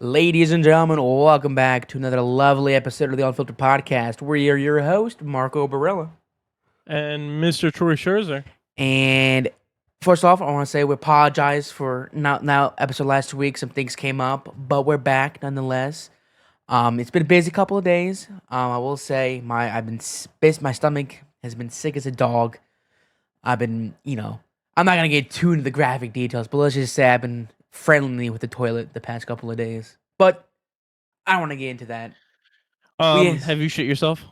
Ladies and gentlemen, welcome back to another lovely episode of the Unfiltered Podcast. We are your host, Marco Barilla. And Mr. Troy Scherzer. And first off, I want to say we apologize for not episode last week. Some things came up, but we're back nonetheless. It's been a busy couple of days. I will say my stomach has been sick as a dog. I've been, I'm not gonna get too into the graphic details, but let's just say I've been friendly with the toilet the past couple of days. But I don't want to get into that. Have you shit yourself?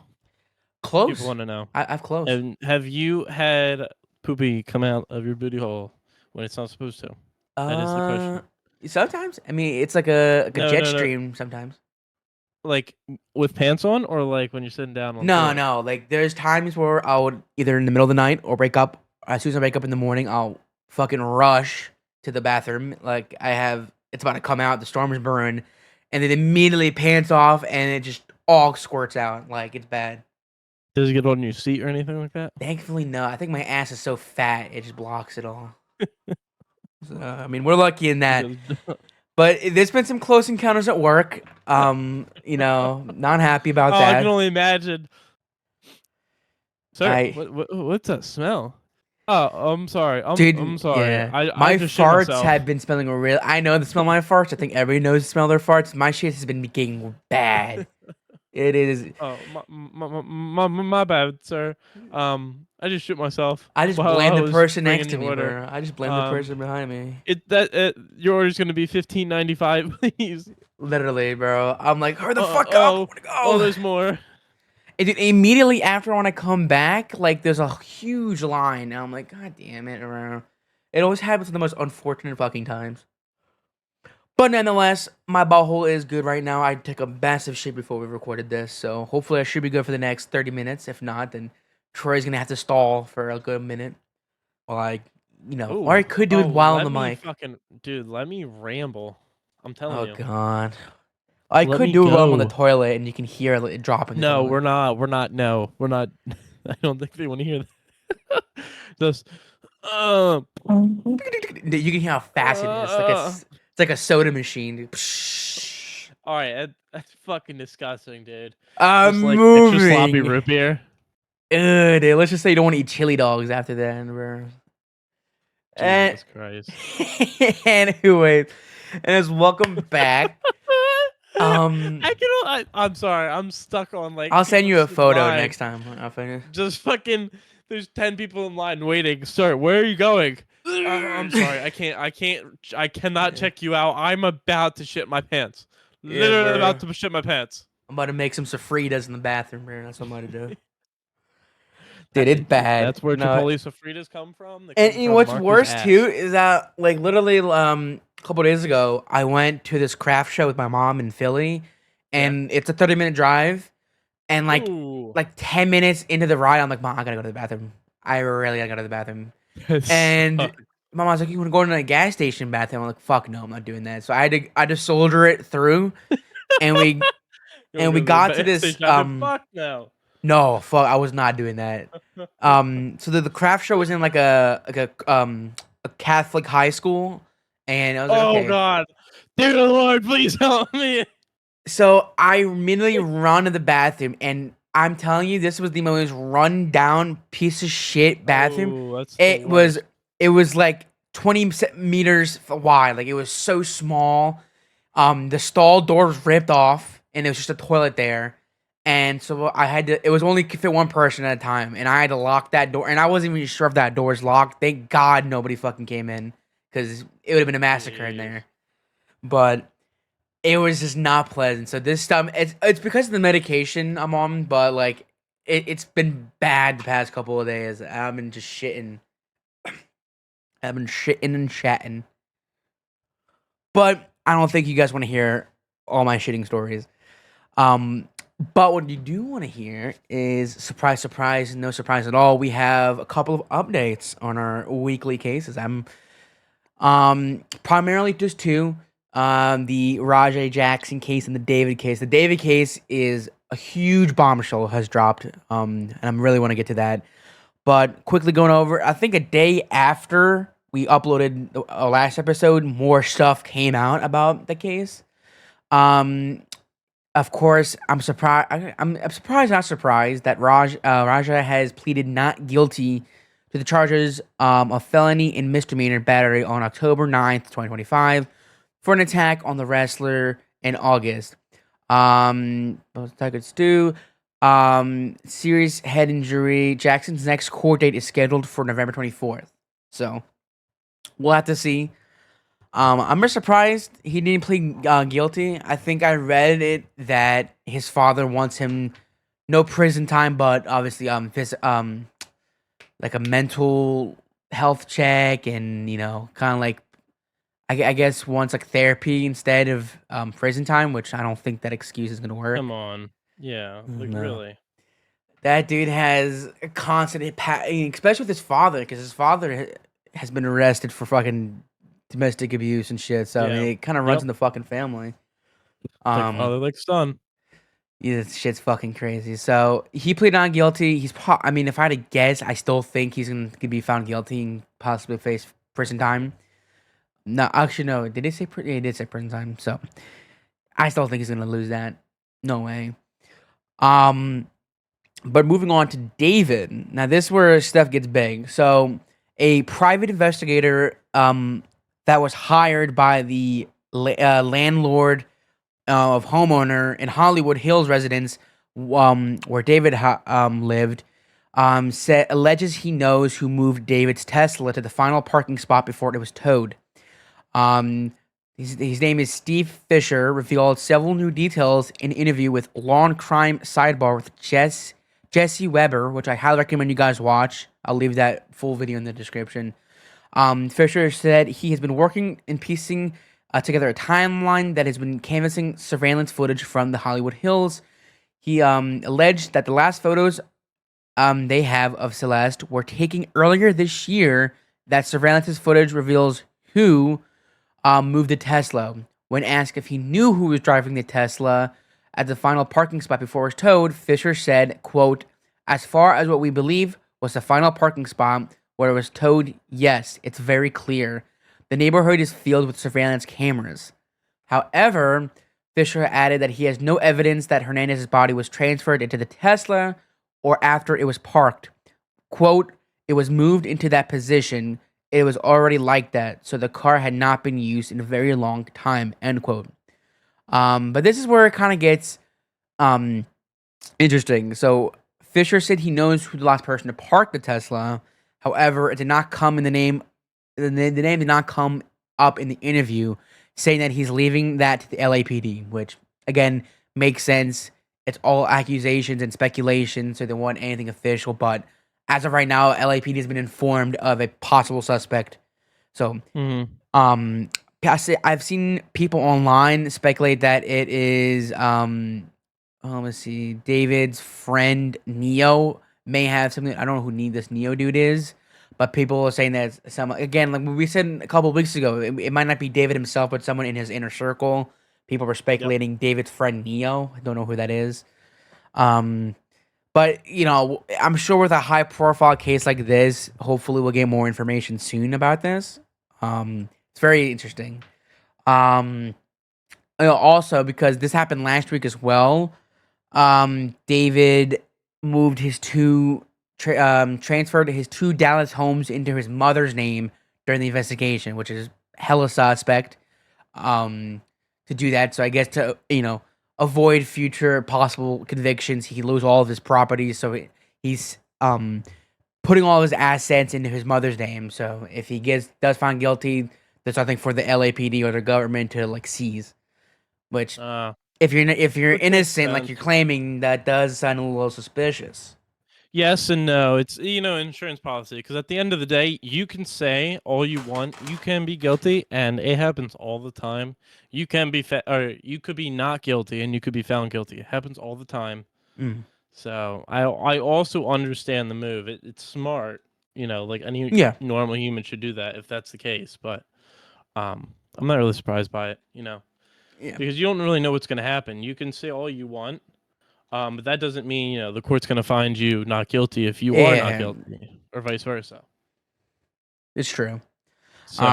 Close. People want to know. I've closed. And have you had poopy come out of your booty hole when it's not supposed to? That is the question. Sometimes. I mean, it's like a jet stream sometimes. Like with pants on, or like when you're sitting down on No. Like there's times where I would either in the middle of the night or wake up. As soon as I wake up in the morning, I'll fucking rush to the bathroom. Like it's about to come out. The storm is brewing, and then immediately pants off, and it just all squirts out. Like it's bad. Does it get on your seat or anything like that? Thankfully, no. I think my ass is so fat it just blocks it all. So, I mean, we're lucky in that. But there's been some close encounters at work. Not happy about that. I can only imagine. Sorry, what's that smell? Oh, I'm sorry. I'm sorry. Yeah. My farts have been smelling real. I know the smell of my farts. I think everybody knows the smell of their farts. My shit has been getting bad. It is. Oh, my bad, sir. I just shit myself. I just blame the person next to me, bro. I just blame the person behind me. Your order's gonna be $15.95, please. Literally, bro. I'm like, hurry the fuck up. I wanna go. Oh, there's more. And immediately after when I come back, like there's a huge line. And I'm like, God damn it, bro. It always happens at the most unfortunate fucking times. But nonetheless, my butthole is good right now. I took a massive shit before we recorded this, so hopefully I should be good for the next 30 minutes. If not, then Troy's gonna have to stall for a good minute. Or or I could do it while on the mic. Dude, let me ramble. I'm telling you. Oh God. I could do it while I'm on the toilet and you can hear it dropping. No, we're not. No, we're not. I don't think they want to hear that. Just, you can hear how fast it is. It's like a soda machine. All right, that's fucking disgusting, dude. I'm like moving. Extra sloppy root beer. Dude, let's just say you don't want to eat chili dogs after that, bro. Jesus Christ. Anyway, and welcome back. I'm sorry. I'm stuck on like. I'll send you a photo next time. I'll finish. Just fucking. There's 10 people in line waiting. Sir, where are you going? I'm sorry. I cannot check you out. I'm about to shit my pants. Literally about to shit my pants. I'm about to make some sofritas in the bathroom, bro. That's what I'm about to do. Dude, it's bad. That's where Chipotle sofritas come from. And what's worse too is that like literally a couple days ago, I went to this craft show with my mom in Philly, and it's a 30-minute drive, and like 10 minutes into the ride, I'm like, Mom, I gotta go to the bathroom. I really gotta go to the bathroom. And my mom's like, you want to go to a gas station bathroom? I'm like, fuck no, I'm not doing that. So I had to soldier it through, and we got to this. Fuck no. No, fuck, I was not doing that. So the craft show was in like a Catholic high school, and I was like, okay. Oh God, dear Lord, please help me. So I immediately run to the bathroom, and I'm telling you, this was the most run down piece of shit bathroom. It was like 20 meters wide. Like it was so small. The stall door was ripped off, and it was just a toilet there. And so it was only fit one person at a time, and I had to lock that door. And I wasn't even sure if that door was locked. Thank God nobody fucking came in, because it would have been a massacre in there. But it was just not pleasant. So this time, it's because of the medication I'm on, but like it's been bad the past couple of days. I've been just shitting. I've been shitting and chatting. But I don't think you guys want to hear all my shitting stories. But what you do want to hear is, surprise, surprise, no surprise at all, we have a couple of updates on our weekly cases. I'm primarily just two. The Raja Jackson case and the David case. The David case is a huge bombshell has dropped, and I really want to get to that. But quickly going over, I think a day after we uploaded our last episode, more stuff came out about the case. Um, of course, I'm surprised. I'm surprised, not surprised, that Raja has pleaded not guilty to the charges of felony and misdemeanor battery on October 9th, 2025, for an attack on the wrestler in August. Both targets do. Serious head injury. Jackson's next court date is scheduled for November 24th. So we'll have to see. I'm just surprised he didn't plead guilty. I think I read it that his father wants him no prison time, but obviously like a mental health check, and kind of like I guess wants like therapy instead of prison time, which I don't think that excuse is gonna Come work. on. Yeah, like No, really. that dude has a constant, especially with his father, because his father has been arrested for fucking domestic abuse and shit. So I mean, Yeah. it kind of runs Yep. in the fucking family. Like Um, father, like son. yeah, this shit's fucking crazy. So he pleaded not guilty. I mean, if I had to guess, I still think he's gonna be found guilty and possibly face prison time. No, actually, no. Did he say? Yeah, he did say prison time. So I still think he's gonna lose that. No way. Um, but moving on to David. Now this is where stuff gets big. So a private investigator that was hired by the landlord of homeowner in Hollywood Hills residence, where David lived, alleges he knows who moved David's Tesla to the final parking spot before it was towed. Um, his name is Steve Fisher. Revealed several new details in an interview with Law and Crime Sidebar with Jesse Weber, which I highly recommend you guys watch. I'll leave that full video in the description. Fisher said he has been working and piecing together a timeline that has been canvassing surveillance footage from the Hollywood Hills. He alleged that the last photos they have of Celeste were taken earlier this year. That surveillance footage reveals who moved the Tesla. When asked if he knew who was driving the Tesla at the final parking spot before it was towed, Fisher said, quote, "As far as what we believe was the final parking spot where it was towed, yes, it's very clear. The neighborhood is filled with surveillance cameras." However, Fisher added that he has no evidence that Hernandez's body was transferred into the Tesla or after it was parked. Quote, "It was moved into that position. It was already like that, so the car had not been used in a very long time," end quote. But this is where it kind of gets um interesting. So Fisher said he knows who the last person to park the Tesla. However, it did not come in the name. The name did not come up in the interview, saying that he's leaving that to the LAPD, which again makes sense. It's all accusations and speculation, so they want anything official. But as of right now, LAPD has been informed of a possible suspect. So, Mm-hmm. um, I've seen people online speculate that it is let's see, David's friend Neo may have something. I don't know who this Neo dude is, but people are saying that some, again, like we said a couple of weeks ago, it might not be David himself, but someone in his inner circle. People were Yep. speculating David's friend Neo. I don't know who that is. Um, but I'm sure with a high profile case like this, hopefully we'll get more information soon about this. It's very interesting. Um, Also because this happened last week as well. David moved his transferred his two Dallas homes into his mother's name during the investigation, which is hella suspect. Um, to do that, so I guess to avoid future possible convictions, he lose all of his properties. So he's putting all of his assets into his mother's name. So if he does find guilty, there's nothing for the LAPD or the government to like seize. Which if you're Which makes innocent, like sense. you're claiming, that does sound a little suspicious. Yes and no. It's insurance policy because at the end of the day, you can say all you want. You can be guilty, and it happens all the time. You can be or you could be not guilty, and you could be found guilty. It happens all the time. Mm. So I also understand the move. It's smart. Like any Yeah, normal human should do that if that's the case. But I'm not really surprised by it. yeah, Because you don't really know what's going to happen. You can say all you want. But that doesn't mean the court's gonna find you not guilty if you are not yeah. guilty, or vice versa. It's true. So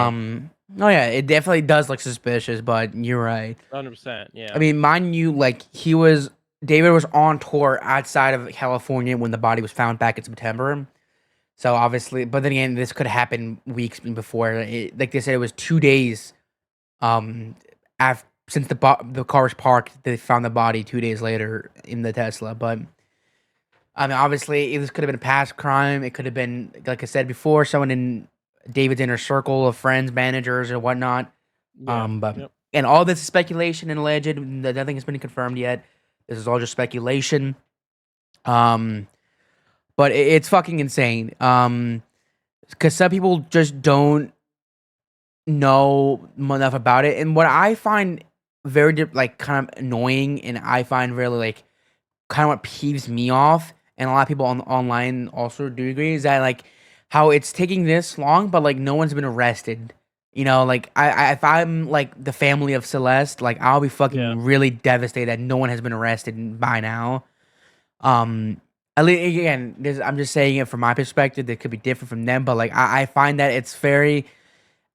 Oh yeah, it definitely does look suspicious, but you're right. 100%. Yeah. I mean, mind you, like David was on tour outside of California when the body was found back in September. So obviously, but then again, this could have happened weeks before. Like they said, it was 2 days. Since the car was parked, they found the body 2 days later in the Tesla. But I mean, obviously, this could have been a past crime. It could have been, like I said before, someone in David's inner circle of friends, managers, or whatnot. Yeah. But Yep. and all this is speculation and alleged. Nothing has been confirmed yet. This is all just speculation. Um, but it's fucking insane. Because some people just don't know enough about it, and what I find very like kind of annoying, and I find really like kind of what peeves me off, and a lot of people online also do agree, is that like how it's taking this long, but like no one's been arrested. You know, like if I'm like the family of Celeste, like I'll be Yeah. fucking really devastated that no one has been arrested by now. Um, at least, again, I'm just saying it from my perspective. That could be different from them, but like I find that it's very,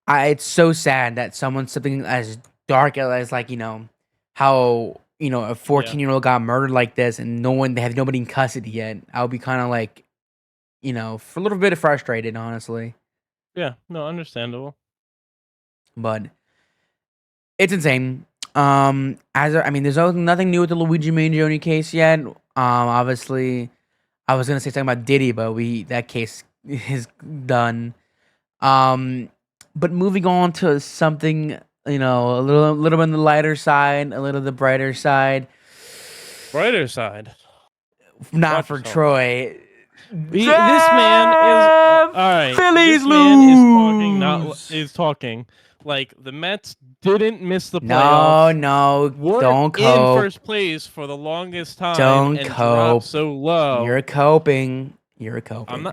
it's so sad that something as dark as like how a Yeah. 14-year-old got murdered like this, and they have nobody in custody yet. I'll be kind of like for a little bit frustrated, honestly. Yeah. No, understandable. But it's insane. I mean, there's nothing new with the Luigi Mangione case yet. Obviously, I was gonna say something about Diddy, but that case is done. Um, but moving on to something, a little bit on the lighter side, a little the brighter side. Brighter side. Not Watch for yourself. Troy. This man is all right. Phillies This man is talking. lose. Is talking like the Mets didn't miss the No, playoffs. no, We're don't in cope. first place for the longest time Don't and dropped cope. so low. You're coping. You're I'm coping.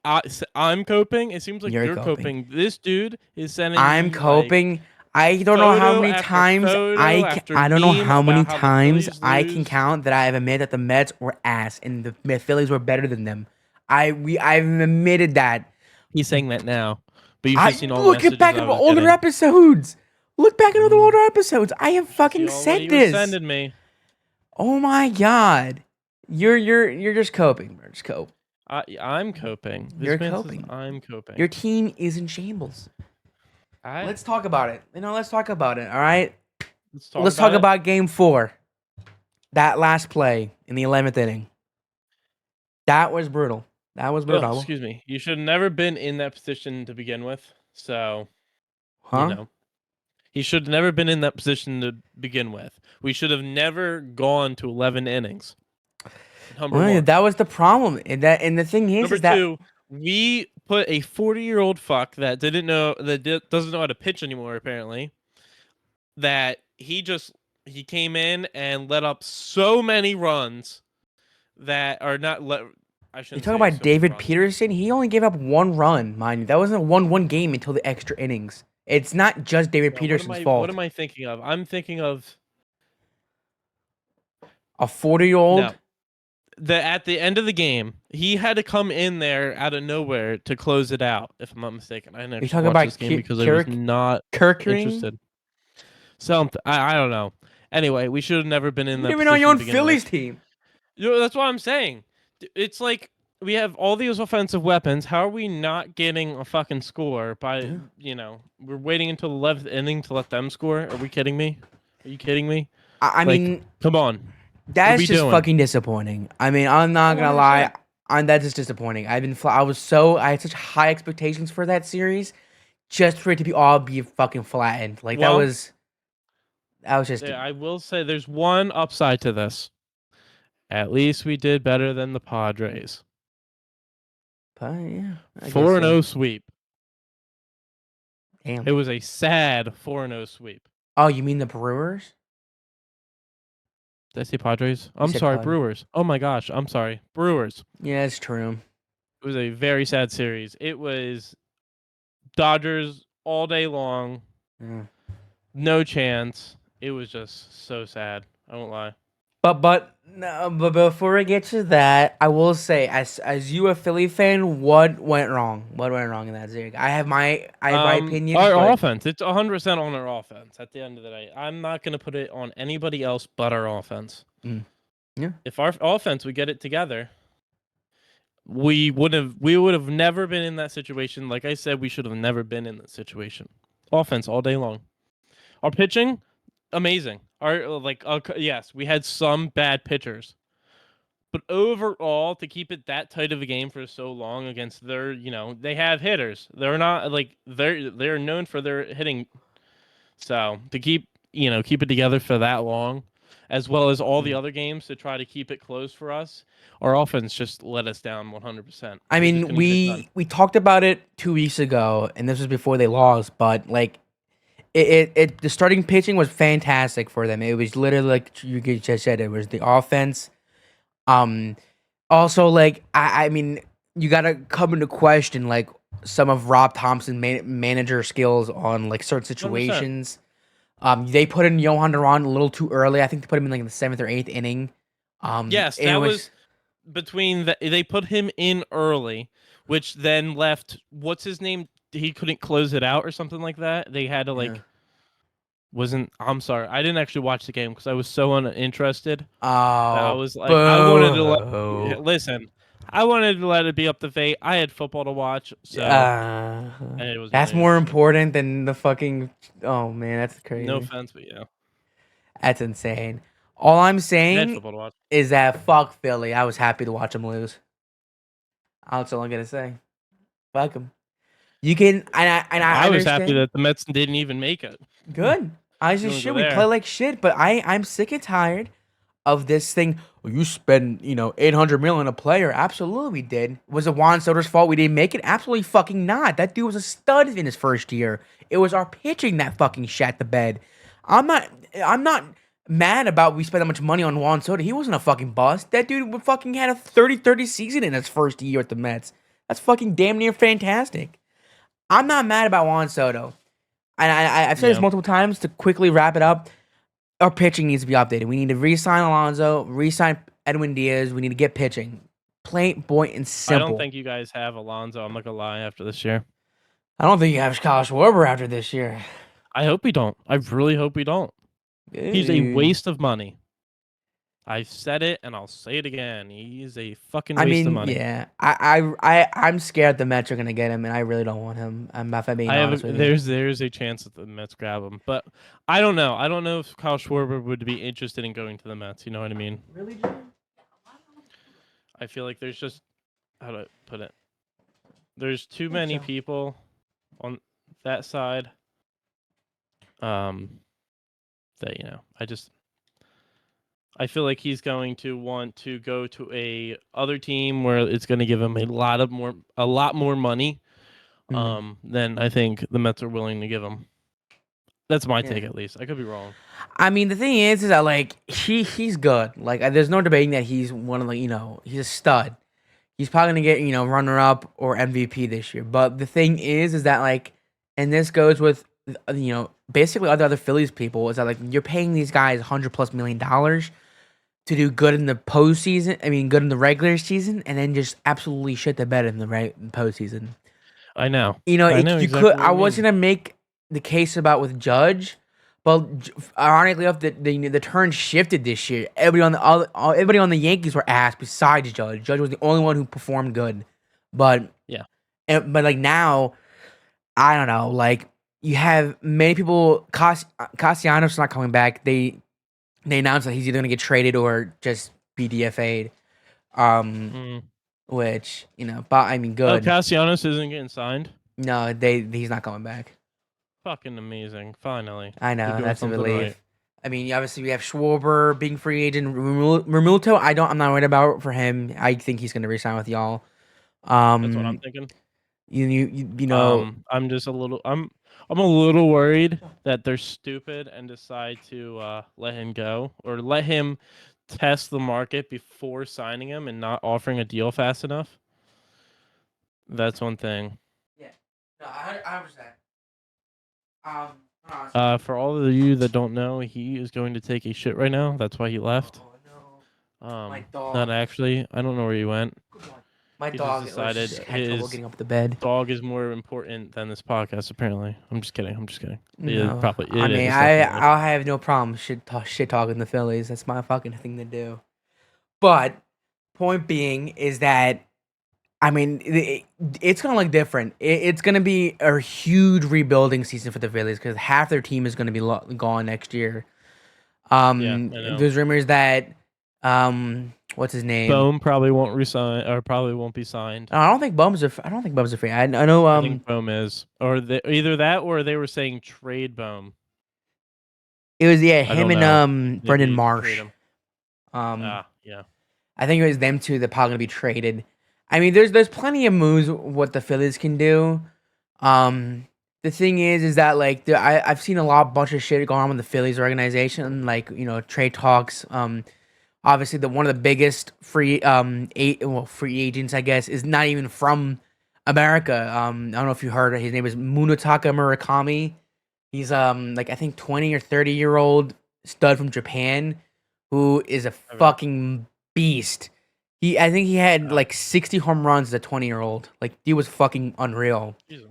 not. I'm coping. It seems like You're you're coping. coping. This dude is sending I'm me like coping. I don't know how photo many after times photo after I don't know meme how many about how the times Phillies I can lose. count that I have admitted that the Mets were ass and the Phillies were better than them. I've admitted that. He's saying that now, but you should I have seen all the look messages back I at was older getting. episodes. Look back at all the Mm, older episodes. I have see fucking all what said he was this. sending me. Oh my god. You're just coping, bro. Just cope. I'm coping. You're This man says coping. I'm coping. Your team is in shambles. I Let's talk about it. Let's talk about it. All right. let's talk Let's about talk it. about Game 4. That last play in the 11th inning. That was brutal. That was Oh, brutal. excuse me. You should have never been in that position to begin with. So, Huh? he should have never been in that position to begin with. We should have never gone to 11 innings. Number Well, one. that was the problem. And the thing Number is that two, we put a 40-year-old fuck that doesn't know how to pitch anymore apparently. That he came in and let up so many runs that are not let. I you're shouldn't talking say about so many David runs. Peterson. He only gave up one run, mind you. That wasn't a 1-1 game until the extra innings. It's not just David No, Peterson's what fault. am I thinking of? I'm thinking of A 40-year-old. no. At the end of the game, he had to come in there out of nowhere to close it out. If I'm not mistaken, I didn't You're actually talking watch about this game because I was not Kirkering. interested. I don't know. Anyway, we should have never been in You didn't that even know your position to own begin Phillies with. team. That's what I'm saying. It's like we have all these offensive weapons. How are we not getting a fucking score by, we're waiting until the 11th inning to let them score? Are we kidding me? Are you kidding me? I Like, mean, come on. What are that's we just doing? fucking disappointing. I mean, I'm not Oh, gonna lie. 100%. That's just disappointing. I had such high expectations for that series, just for it to be fucking flattened. Like Well, that was just. I will say there's one upside to this. At least we did better than the Padres. But yeah, I guess 4-0 so. sweep. Damn. It was a sad 4-0 sweep. Oh, you mean the Brewers? Did I say Padres? You I'm said sorry, Pod. Brewers. Oh my gosh, I'm sorry. Brewers. Yeah, it's true. It was a very sad series. It was Dodgers all day long. Yeah. No chance. It was just so sad. I won't lie. But no, but before I get to that, I will say, as you a Philly fan, what went wrong? What went wrong in that series? I have my opinions, Our but offense. It's 100% on our offense. At the end of the day, I'm not gonna put it on anybody else but our offense. yeah. If our offense would get it together, we would have never been in that situation. Like I said, we should have never been in that situation. Offense all day long. Our pitching, amazing. Yes, we had some bad pitchers, but overall, to keep it that tight of a game for so long against they have hitters. They're not like they're known for their hitting. So to keep it together for that long, as well as all the Mm. other games to try to keep it close for us, our offense just let us down 100%. I We just mean, couldn't get it done. we talked about it 2 weeks ago, and this was before they lost. But like, the starting pitching was fantastic for them. It was literally like you just said. It was the offense. Um, Also, like I mean, you gotta come into question like some of Rob Thompson's manager skills on like certain 100%. situations. They put in Johan Duran a little too early. I think they put him in like the 7th or 8th inning. Yes, And it that was was they put him in early, which then left what's his name? He couldn't close it out or something like that. They had to yeah. wasn't I'm sorry. I didn't actually watch the game because I was so uninterested. That I Oh, was like, I wanted to boo. listen. I wanted to let it be up to fate. I had football to watch, so Uh, and it was that's really more interesting. important than the fucking. Oh man, that's No crazy. offense, but yeah, That's insane. All I'm I had saying football to watch. is that fuck Philly. I was happy to watch them lose. That's all I'm gonna say. Fuck them. You can, and I I was happy understand. that the Mets didn't even make it. Good. I just Feelings should. were We play there. like shit, but I'm sick and tired of this thing. Well, you spend 800 million a player. Absolutely, we did. Was it Juan Soto's fault we didn't make it? Absolutely fucking not. That dude was a stud in his first year. It was our pitching that fucking shat the bed. I'm not. I'm not mad about we spent that much money on Juan Soto. He wasn't a fucking bust. That dude fucking had a 30-30 season in his first year at the Mets. That's fucking damn near fantastic. I'm not mad about Juan Soto. And I've said this Yeah, multiple times to quickly wrap it up. Our pitching needs to be updated. We need to re-sign Alonso, re-sign Edwin Diaz. We need to get pitching. Plain, boy, and I don't simple. think you guys have Alonso. I'm not gonna lie. After this year, I don't think you have Kyle Schwarber after this year. I hope we don't. I really hope we don't. He's a Ew. waste of money. I've said it and I'll say it again. He's a fucking I waste of mean, money. yeah. I'm scared the Mets are gonna get him, and I really don't want him. If I'm being honest with you. There's a chance that the Mets grab him, but I don't know. I don't know if Kyle Schwarber would be interested in going to the Mets. You know what I mean? Really, Jim? I feel like there's just how do I put it? There's too I think many so. people on that side. Um, that I feel like he's going to want to go to a other team where it's going to give him a lot more money. Mm, Than I think the Mets are willing to give him. That's my take, yeah. at least. I could be wrong. I mean, the thing is that like he's good. Like, there's no debating that he's one of the he's a stud. He's probably gonna get runner up or MVP this year. But the thing is that like, and this goes with basically other Phillies people is that like you're paying these guys $100+ million to do good in the postseason. I mean, good in the regular season, and then just absolutely shit the bed in the postseason. I know. I know You could. exactly what I you was mean. gonna make the case about with Judge, but ironically enough, the turn shifted this year. Everybody on the Yankees were ass besides Judge. Judge was the only one who performed good, but Yeah. but like now, I don't know. Like you have many people. Castellanos not coming back. They announced that he's either gonna get traded or just be DFA'd. Um, Mm. which but I mean, Oh, good. Castellanos isn't getting signed. No, he's not coming back. Fucking amazing. Finally, I they're know doing that's a something right. relief. I mean, obviously we have Schwarber being free agent. Remuto, I'm not worried about for him. I think he's going to resign with y'all. That's what I'm Um, thinking. you know, I'm just a little. I'm a little worried that they're stupid and decide to let him go or let him test the market before signing him and not offering a deal fast enough. That's one thing. yeah, no, I understand. For all of you that don't know, he is going to take a shit right now. That's why he left. My dog. Not actually. I don't know where he went. My He dog just decided had trouble his getting up the bed. dog is more important than this podcast. Apparently, I'm just kidding. No, I It mean is definitely. I have no problem shit talking the Phillies. That's my fucking thing to do. But point being is that I mean it's gonna look different. It's gonna be a huge rebuilding season for the Phillies because half their team is gonna be gone next year. Yeah, I know. There's rumors that what's his name? Bohm probably won't resign, or probably won't be signed. I don't think Bums are. I don't think Bums are free. I know. I think Bohm is, or either that, or they were saying trade Bohm. It was I him don't know. and Brendan Maybe trade Marsh. him. Um, Yeah. I think it was them two that probably gonna be traded. I mean, there's plenty of moves what the Phillies can do. Um, the thing is that like I've seen bunch of shit going on with the Phillies organization, like trade talks. Obviously the one of the biggest free agents I guess is not even from America. I don't know if you heard his name is Munetaka Murakami. He's like I think 20 or 30 year old stud from Japan who is a Okay. fucking beast. I think he had like 60 home runs as a 20-year-old. Like he was fucking unreal. Jesus.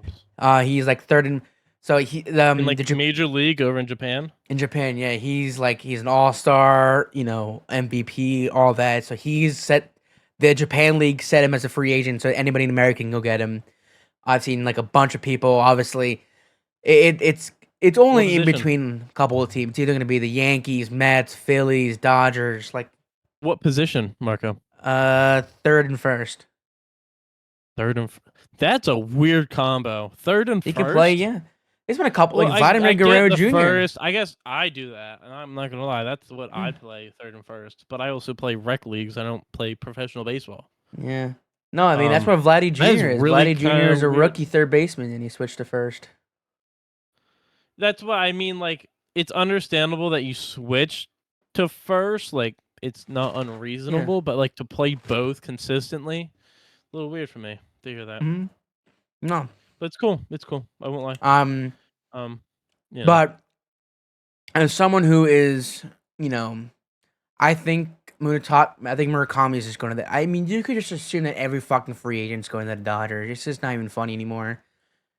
He's like third in so he In like major league over in Japan. in Japan, yeah, he's an all-star, MVP, all that. So he's set the Japan League set him as a free agent, so anybody in America can go get him. I've seen like a bunch of people. Obviously, it's only in between a couple of teams. It's either going to be the Yankees, Mets, Phillies, Dodgers. Like what position, Marco? Third and first. That's a weird combo. Third and He first. can play, yeah. There's been a couple Well, like Vladimir Guerrero Jr. First, I guess I do that, and I'm not gonna lie. That's what I play, third and first. But I also play rec leagues. I don't play professional baseball. Yeah. No, I mean that's what Vladdy Jr. is. Really Vladdy Jr. is a rookie third baseman, and he switched to first. That's what I mean. Like, it's understandable that you switch to first. Like, it's not unreasonable, but like to play both consistently, a little weird for me to hear that. Mm-hmm. No, but it's cool. It's cool. I won't lie. But as someone who is, I think Murakami is just going to the. I mean, you could just assume that every fucking free agent's going to the Dodgers. It's just not even funny anymore.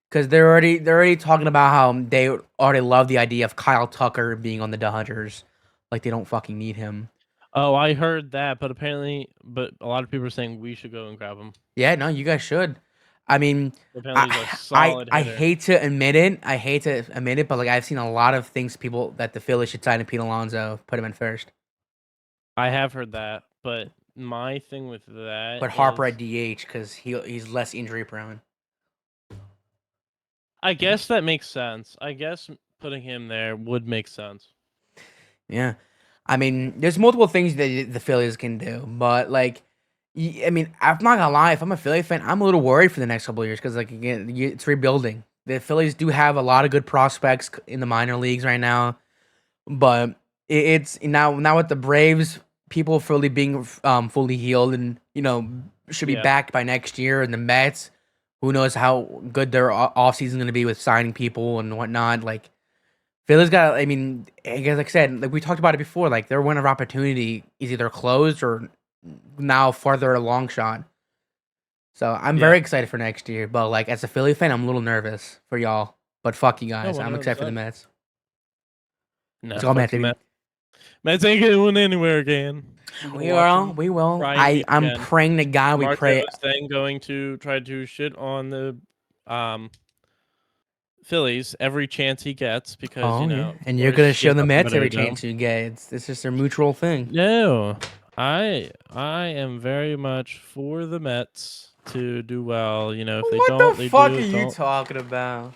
Because they're already talking about how they already love the idea of Kyle Tucker being on the Dodgers. Like they don't fucking need him. Oh, I heard that, but a lot of people are saying we should go and grab him. Yeah, no, you guys should. I mean, I hate to admit it, but like I've seen a lot of things that the Phillies should sign to Pete Alonso, put him in first. I have heard that, but my thing with that. But Harper at DH because he's less injury prone. I guess that makes sense. I guess putting him there would make sense. Yeah, I mean, there's multiple things that the Phillies can do, but like, I mean, I'm not gonna lie. If I'm a Philly fan, I'm a little worried for the next couple of years because, like, again, it's rebuilding. The Phillies do have a lot of good prospects in the minor leagues right now, but it's now with the Braves, people fully being fully healed and should be back by next year, and the Mets, who knows how good their offseason is going to be with signing people and whatnot. Like, Philly's got, I mean, I guess like I said, like we talked about it before, like their window of opportunity is either closed or now farther a long shot. So I'm very excited for next year, but like as a Philly fan, I'm a little nervous for y'all. But fuck you guys, I'm excited for the Mets. No, let's go Mets, baby. Mets ain't going anywhere again. We will. I'm praying to God we pray. Marco's then going to try to shit on the Phillies every chance he gets because and you're gonna show the Mets every chance you get. It's just a mutual thing. No, I am very much for the Mets to do well. If they don't, what the fuck are you talking about?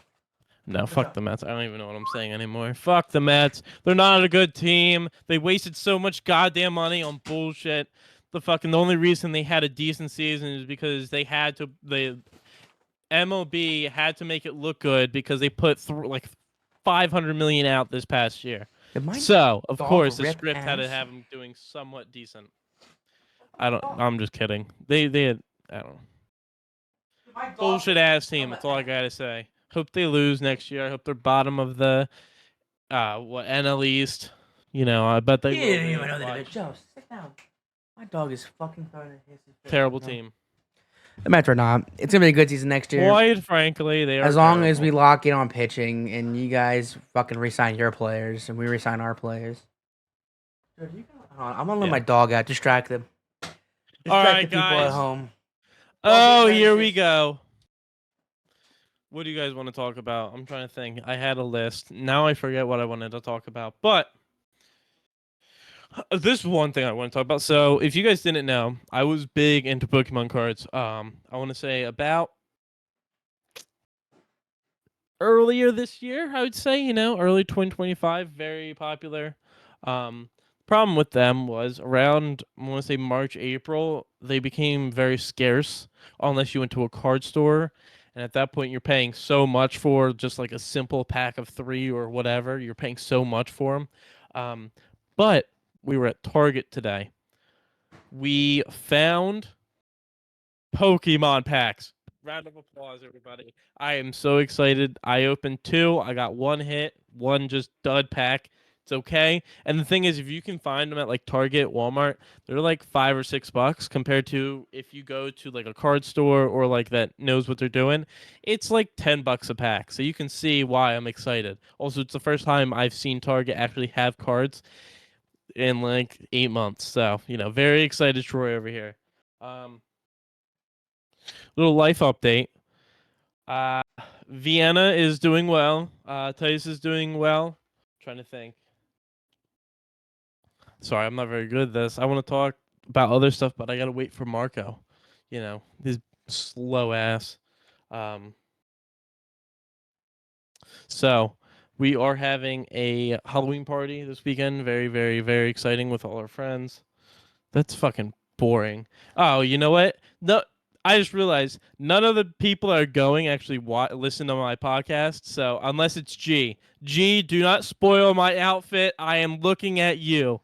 No, fuck the Mets. I don't even know what I'm saying anymore. Fuck the Mets. They're not a good team. They wasted so much goddamn money on bullshit. The only reason they had a decent season is because the MLB had to make it look good because they put like $500 million out this past year. So of course the script had to have them doing somewhat decent. I'm just kidding. They had, I don't know. Bullshit ass team. That's all I gotta say. Hope they lose next year. I hope they're bottom of the NL East. I bet they will. You didn't even know that. Joe, sit down. My dog is fucking trying to hiss his shit Terrible right now. team. The Mets are not. It's gonna be a good season next year. Quite frankly, they are As long as terrible. we lock in on pitching and you guys fucking resign your players and we resign our players. Dude, I'm gonna let my dog out. Distract them. All Distract right, the people at guys. home. Oh, here we go. What do you guys want to talk about? I'm trying to think. I had a list. Now I forget what I wanted to talk about. But this is one thing I want to talk about. So, if you guys didn't know, I was big into Pokemon cards. I want to say about earlier this year, I would say, early 2025, very popular. Um, Problem with them was around, I want to say March, April, they became very scarce unless you went to a card store. And at that point, you're paying so much for just like a simple pack of 3 or whatever. You're paying so much for them. But we were at Target today. We found Pokemon packs. Round of applause, everybody. I am so excited. I opened 2. I got 1 hit, 1 just dud pack. It's okay. And the thing is, if you can find them at like Target, Walmart, they're like $5 or $6 compared to if you go to like a card store or like that knows what they're doing. It's like $10 a pack. So you can see why I'm excited. Also, it's the first time I've seen Target actually have cards in like 8 months. So, very excited, Troy, over here. Little life update. Uh, Vienna is doing well. Tice is doing well. Trying to think. Sorry, I'm not very good at this. I want to talk about other stuff, but I gotta wait for Marco. This slow ass. Um, so we are having a Halloween party this weekend. Very, very, very exciting with all our friends. That's fucking boring. Oh, you know what? No, I just realized none of the people that are going actually listen to my podcast. So unless it's G, do not spoil my outfit. I am looking at you.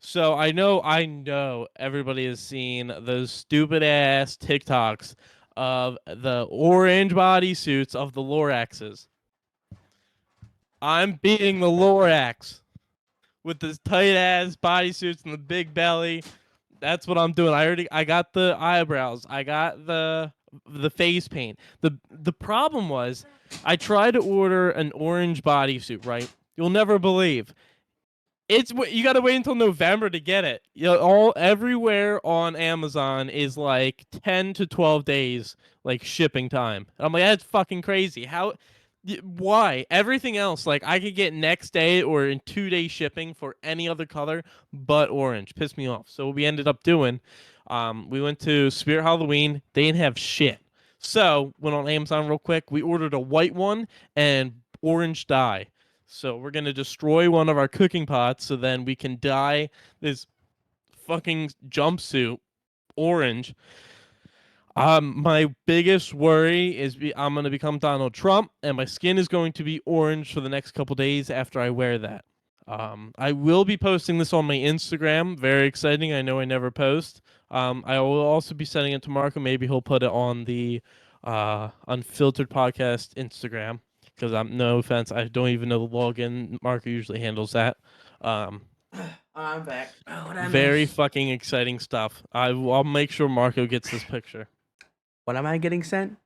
So I know everybody has seen those stupid ass TikToks of the orange bodysuits of the Loraxes. I'm being the Lorax with this tight ass bodysuits and the big belly. That's what I'm doing. I got the eyebrows. I got the face paint. The problem was I tried to order an orange bodysuit, right? You'll never believe. You got to wait until November to get it. Everywhere on Amazon is like 10 to 12 days like shipping time. And I'm like, that's fucking crazy. Why? Everything else, like I could get next day or in 2 day shipping for any other color but orange. Pissed me off. So what we ended up doing, we went to Spirit Halloween. They didn't have shit. So went on Amazon real quick. We ordered a white one and orange dye. So we're gonna destroy one of our cooking pots so then we can dye this fucking jumpsuit orange. My biggest worry is I'm gonna become Donald Trump, and my skin is going to be orange for the next couple days after I wear that. I will be posting this on my Instagram. Very exciting. I know I never post. I will also be sending it to Marco. Maybe he'll put it on the Unfiltered Podcast Instagram because I'm no offense. I don't even know the login. Marco usually handles that. I'm back. Oh, what I Very miss? fucking exciting stuff. I'll make sure Marco gets this picture. What am I getting sent?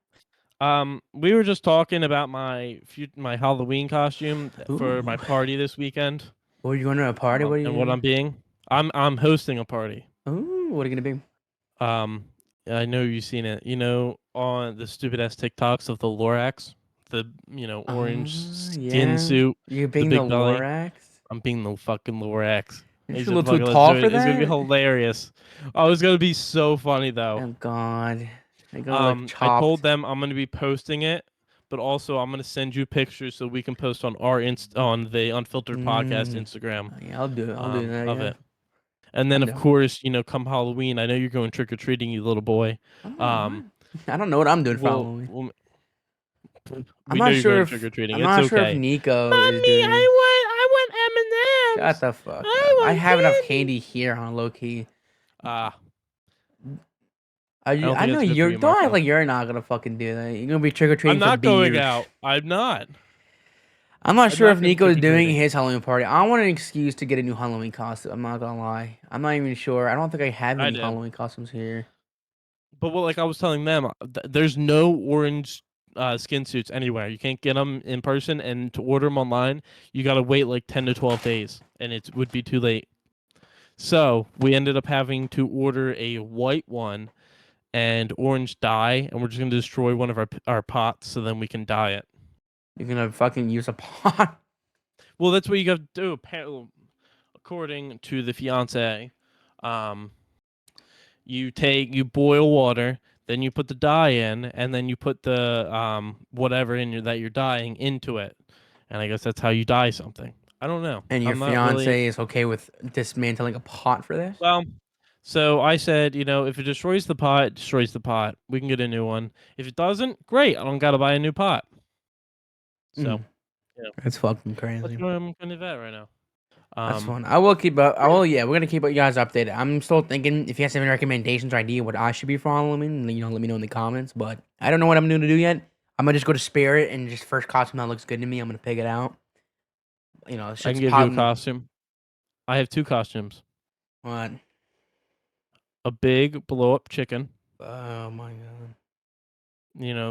We were just talking about my Halloween costume for my Ooh. party this weekend. What are you going to a party? What are you And gonna what be? I'm hosting a party. Ooh, what are you gonna be? Um, I know you've seen it. On the stupid ass TikToks of the Lorax, the orange skin Yeah. suit, You the being the big belly. Lorax? I'm being the fucking Lorax. You're He's a a little too fucking. Let's tall do for it. It's gonna be that. hilarious. Oh, it's gonna be so funny though. Oh God, they're gonna look I told chopped. them I'm gonna be posting it, but also I'm gonna send you pictures so we can post on on the Unfiltered Podcast Mm. Instagram Yeah, I'll do it. I'll do that. of Yeah, it. And then I'm of down. course, come Halloween, I know you're going trick or treating, you little boy. Oh, what? Um, I don't know what I'm doing for we'll, Halloween. we'll I'm we know not you're sure going trick if or treating. I'm It's not sure if okay. Nico is Mommy, doing. I want Shut M&Ms. the fuck I up. I want have enough candy. candy here on low key. Ah, Are I you? don't I think know that's good for you're. you, Don't act Marco. like you're not gonna fucking do that. You're gonna be trick or I'm treating for not going beers. out. I'm not. I'm not sure if been Nico's doing trick-or-treating. his Halloween party. I want an excuse to get a new Halloween costume. I'm not gonna lie. I'm not even sure. I don't think I have I any did. Halloween costumes here. But like I was telling them, there's no orange skin suits anywhere. You can't get them in person, and to order them online, you got to wait like 10 to 12 days, and it would be too late. So we ended up having to order a white one and orange dye, and we're just gonna destroy one of our pots so then we can dye it. You're gonna fucking use a pot. Well, that's what you got to do. According to the fiance, you boil water, then you put the dye in, and then you put the whatever that you're dyeing into it, and I guess that's how you dye something. I don't know. And your I'm not really fiance is okay with dismantling a pot for this? well. So I said, if it destroys the pot, it destroys the pot. We can get a new one. If it doesn't, great. I don't gotta buy a new pot. So, yeah, That's fucking that's crazy. what I'm kind of at right now. That's fun. I will keep up. Yeah, we're gonna keep you guys updated. I'm still thinking if you guys have any recommendations or idea what I should be following, let me know in the comments. But I don't know what I'm going to do yet. I'm gonna just go to Spirit and just first costume that looks good to me. I'm gonna pick it out. I Shit's can give you a popping. costume. I have 2 costumes. What? A big blow up chicken. Oh my god.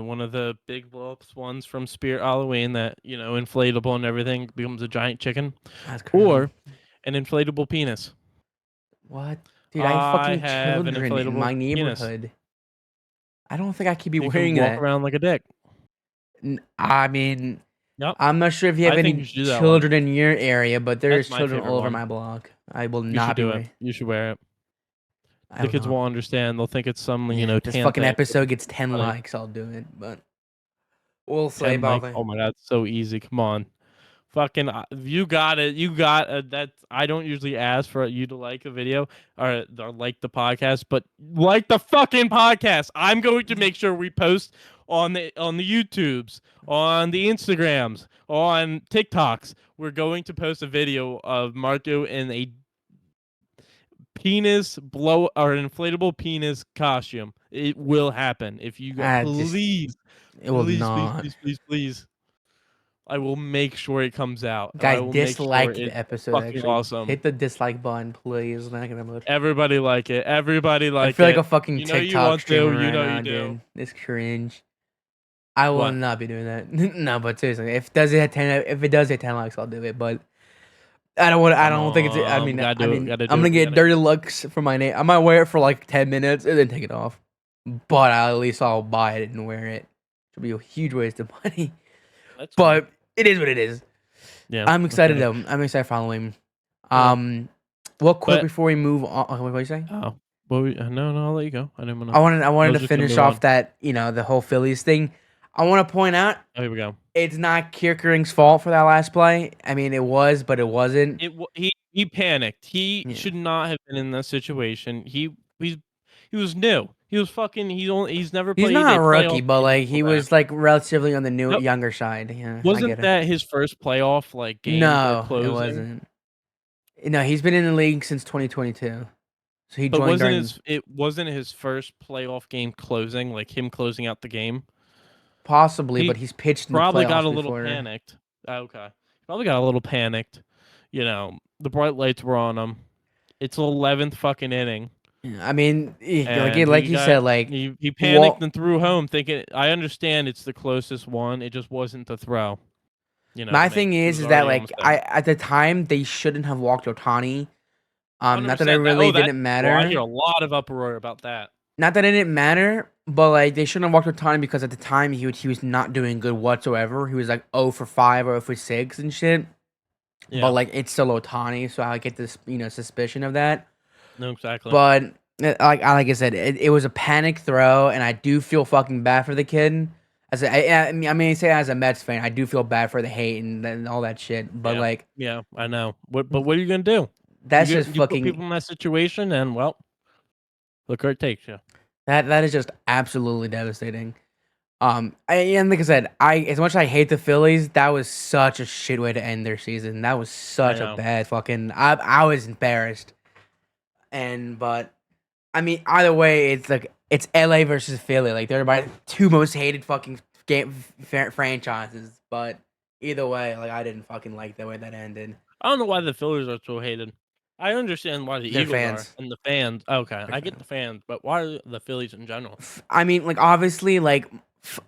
One of the big blow ups ones from Spirit Halloween that, inflatable and everything becomes a giant chicken. That's crazy. Or an inflatable penis. What? Dude, I have I fucking have an children in inflatable my penis. neighborhood. I don't think I could be You can wearing walk that. around like a dick. I mean, Yep. I'm not sure if you have I think any you should do that one. children in your area, but there's That's my children favorite all over one. my block. I will You should not be do it. wearing. You should wear it. I The will kids not. won't understand. They'll think it's some, Yeah, if this tan fucking thing. episode gets 10 Funny. likes, I'll do it. But we'll see 10 about likes. that. Oh my god, it's so easy. Come on. Fucking, you got it. You got that. I don't usually ask for you to like a video or like the podcast, but like the fucking podcast. I'm going to make sure we post on the YouTubes, on the Instagrams, on TikToks. We're going to post a video of Marco in a penis blow or an inflatable penis costume. It will happen if you go. Just Please, it will please, please, not. please, please, please. I will make sure it comes out, and I Guys, will make sure dislike the it's episode. fucking Actually, awesome. hit the dislike button, please. Not gonna load. Everybody like it. Everybody I like feel like it. a fucking You know you TikTok want to. streamer You right know now, you do. dude. This cringe. I will What? not be doing that. No, but seriously, if it does hit 10 likes, I'll do it. But I don't want. I Come don't think it's. I on, we mean, gotta do it. We gotta I'm do gonna it. We get gotta. dirty looks for my name. I might wear it for like 10 minutes and then take it off. But at least I'll buy it and wear it. It'll be a huge waste of money. That's fine. But it is what it is. Yeah. I'm excited okay. though. I'm excited for Halloween. Yeah. Real quick But before we move on. What are you saying? oh, well, no, I'll let you go. I didn't wanna. I wanted to was just gonna finish move off on. that the whole Phillies thing. I want to point out Oh, here we go. it's not Kierkegaard's fault for that last play. I mean, it was, but it wasn't. He panicked. He Yeah. should not have been in that situation. He was new. He was fucking. He's never He's played not a a rookie, playoff but game like before he that. was like relatively on the Nope. younger side. Yeah, I Wasn't get it. that his first playoff game or No, it closing? wasn't. No, he's been in the league since 2022. So he But joined during it wasn't his first playoff game closing, like him closing out the game. possibly, but He he's pitched in the probably got playoffs a little before. panicked. Okay. Probably got a little panicked. The bright lights were on him. It's 11th fucking inning. Yeah, I mean, And like you said, like he panicked Walt. and threw home thinking I understand it's the closest one. It just wasn't the throw. My To me. thing He is was that already like almost there. at the time they shouldn't have walked Otani. Not that it 100%. really That didn't well, I hear matter. a lot of uproar about that. Not that it didn't matter, but like they shouldn't have walked Otani because at the time he was not doing good whatsoever. He was like 0 for 5 or 0 for 6 and shit. Yeah. But like it's still Otani, so I get this suspicion of that. No, exactly. But like I said, it was a panic throw, and I do feel fucking bad for the kid. Say as a Mets fan, I do feel bad for the hate and all that shit. But like, yeah, I know. But what are you gonna do? that's you just put fucking. people in that situation, and well, look where it takes you. That is just absolutely devastating. And like I said, as much as I hate the Phillies, that was such a shit way to end their season. That was such a bad fucking. I was embarrassed. But I mean, either way, it's like it's LA versus Philly. Like they're my two most hated fucking franchises. But either way, like I didn't fucking like the way that ended. I don't know why the Phillies are so hated. I understand why the They're Eagles are fans. and the fans. Okay, They're I get fans. the fans, but why are the Phillies in general? I mean, like obviously, like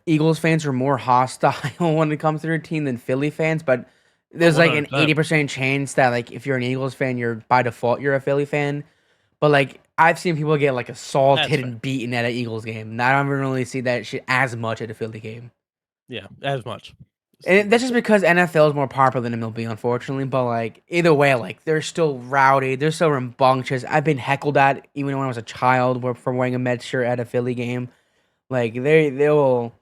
Eagles fans are more hostile when it comes to their team than Philly fans, but Oh, there's like an 100%. 80% chance that like if you're an Eagles fan, you're by default you're a Philly fan. But like I've seen people get like That's assaulted fair. and beaten at an Eagles game. And I don't really see that shit as much at a Philly game. Yeah, as much. And that's just because NFL is more popular than MLB, unfortunately. But like either way, like they're still rowdy, they're still rambunctious. I've been heckled at even when I was a child for wearing a Mets shirt at a Philly game. Like they will.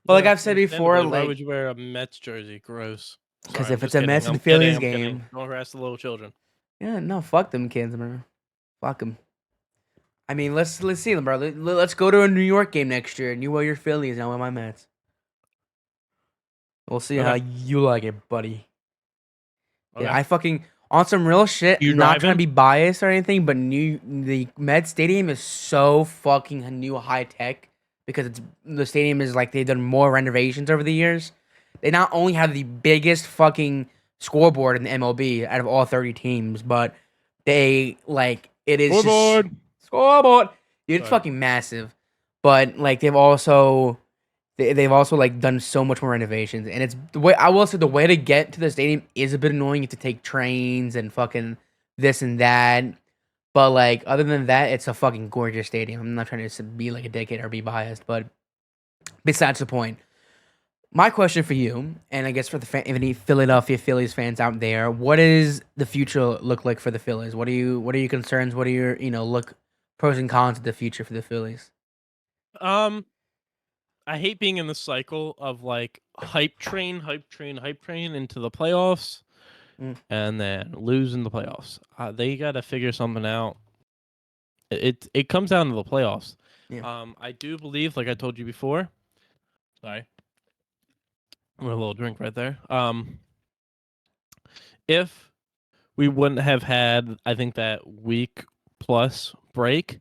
But like Yeah, I've said before, understandably. Why would like you wear a Mets jersey? Gross. Sorry, because I'm if it's just a kidding. Mets and I'm kidding. Phillies I'm kidding. game, Don't harass the little children. yeah, no, fuck them kids, man. Fuck them. I mean, let's see them, bro. Let's go to a New York game next year, and you wear your Phillies, and I wear my Mets. We'll see how Okay. you like it, buddy. Yeah, Okay. I fucking on some real shit. You Not trying to driving? be biased or anything, but the Met Stadium is so fucking new, high tech because the stadium is like they've done more renovations over the years. They not only have the biggest fucking scoreboard in the MLB out of all 30 teams, but they like it is just Scoreboard. scoreboard. Dude, it's Sorry. fucking massive. But like they've also like done so much more renovations, and it's the way I will say the way to get to the stadium is a bit annoying. You have to take trains and fucking this and that. But like other than that, it's a fucking gorgeous stadium. I'm not trying to be like a dickhead or be biased, but besides the point. My question for you, and I guess for any Philadelphia Phillies fans out there, what does the future look like for the Phillies? What are your concerns? What are your look pros and cons of the future for the Phillies? Um, I hate being in the cycle of like hype train, hype train, hype train into the playoffs, Mm, and then lose in the playoffs. They got to figure something out. It comes down to the playoffs. yeah. I do believe, like I told you before. Sorry, a little drink right there. If we wouldn't have had, I think, that week plus break,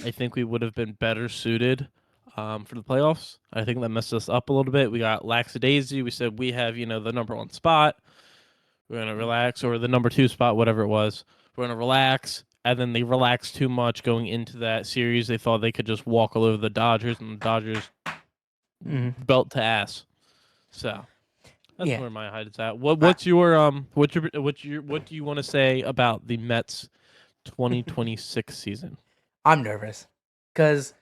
I think we would have been better suited for the playoffs. I think that messed us up a little bit. We got lackadaisy. We said we have, the number one spot. We're gonna relax, or the number two spot, whatever it was. We're gonna relax, and then they relaxed too much going into that series. They thought they could just walk all over the Dodgers, and the Dodgers Hmm. belt to ass. So that's Yeah. where my height is at. I, What do you want to say about the Mets 2026 season? I'm nervous because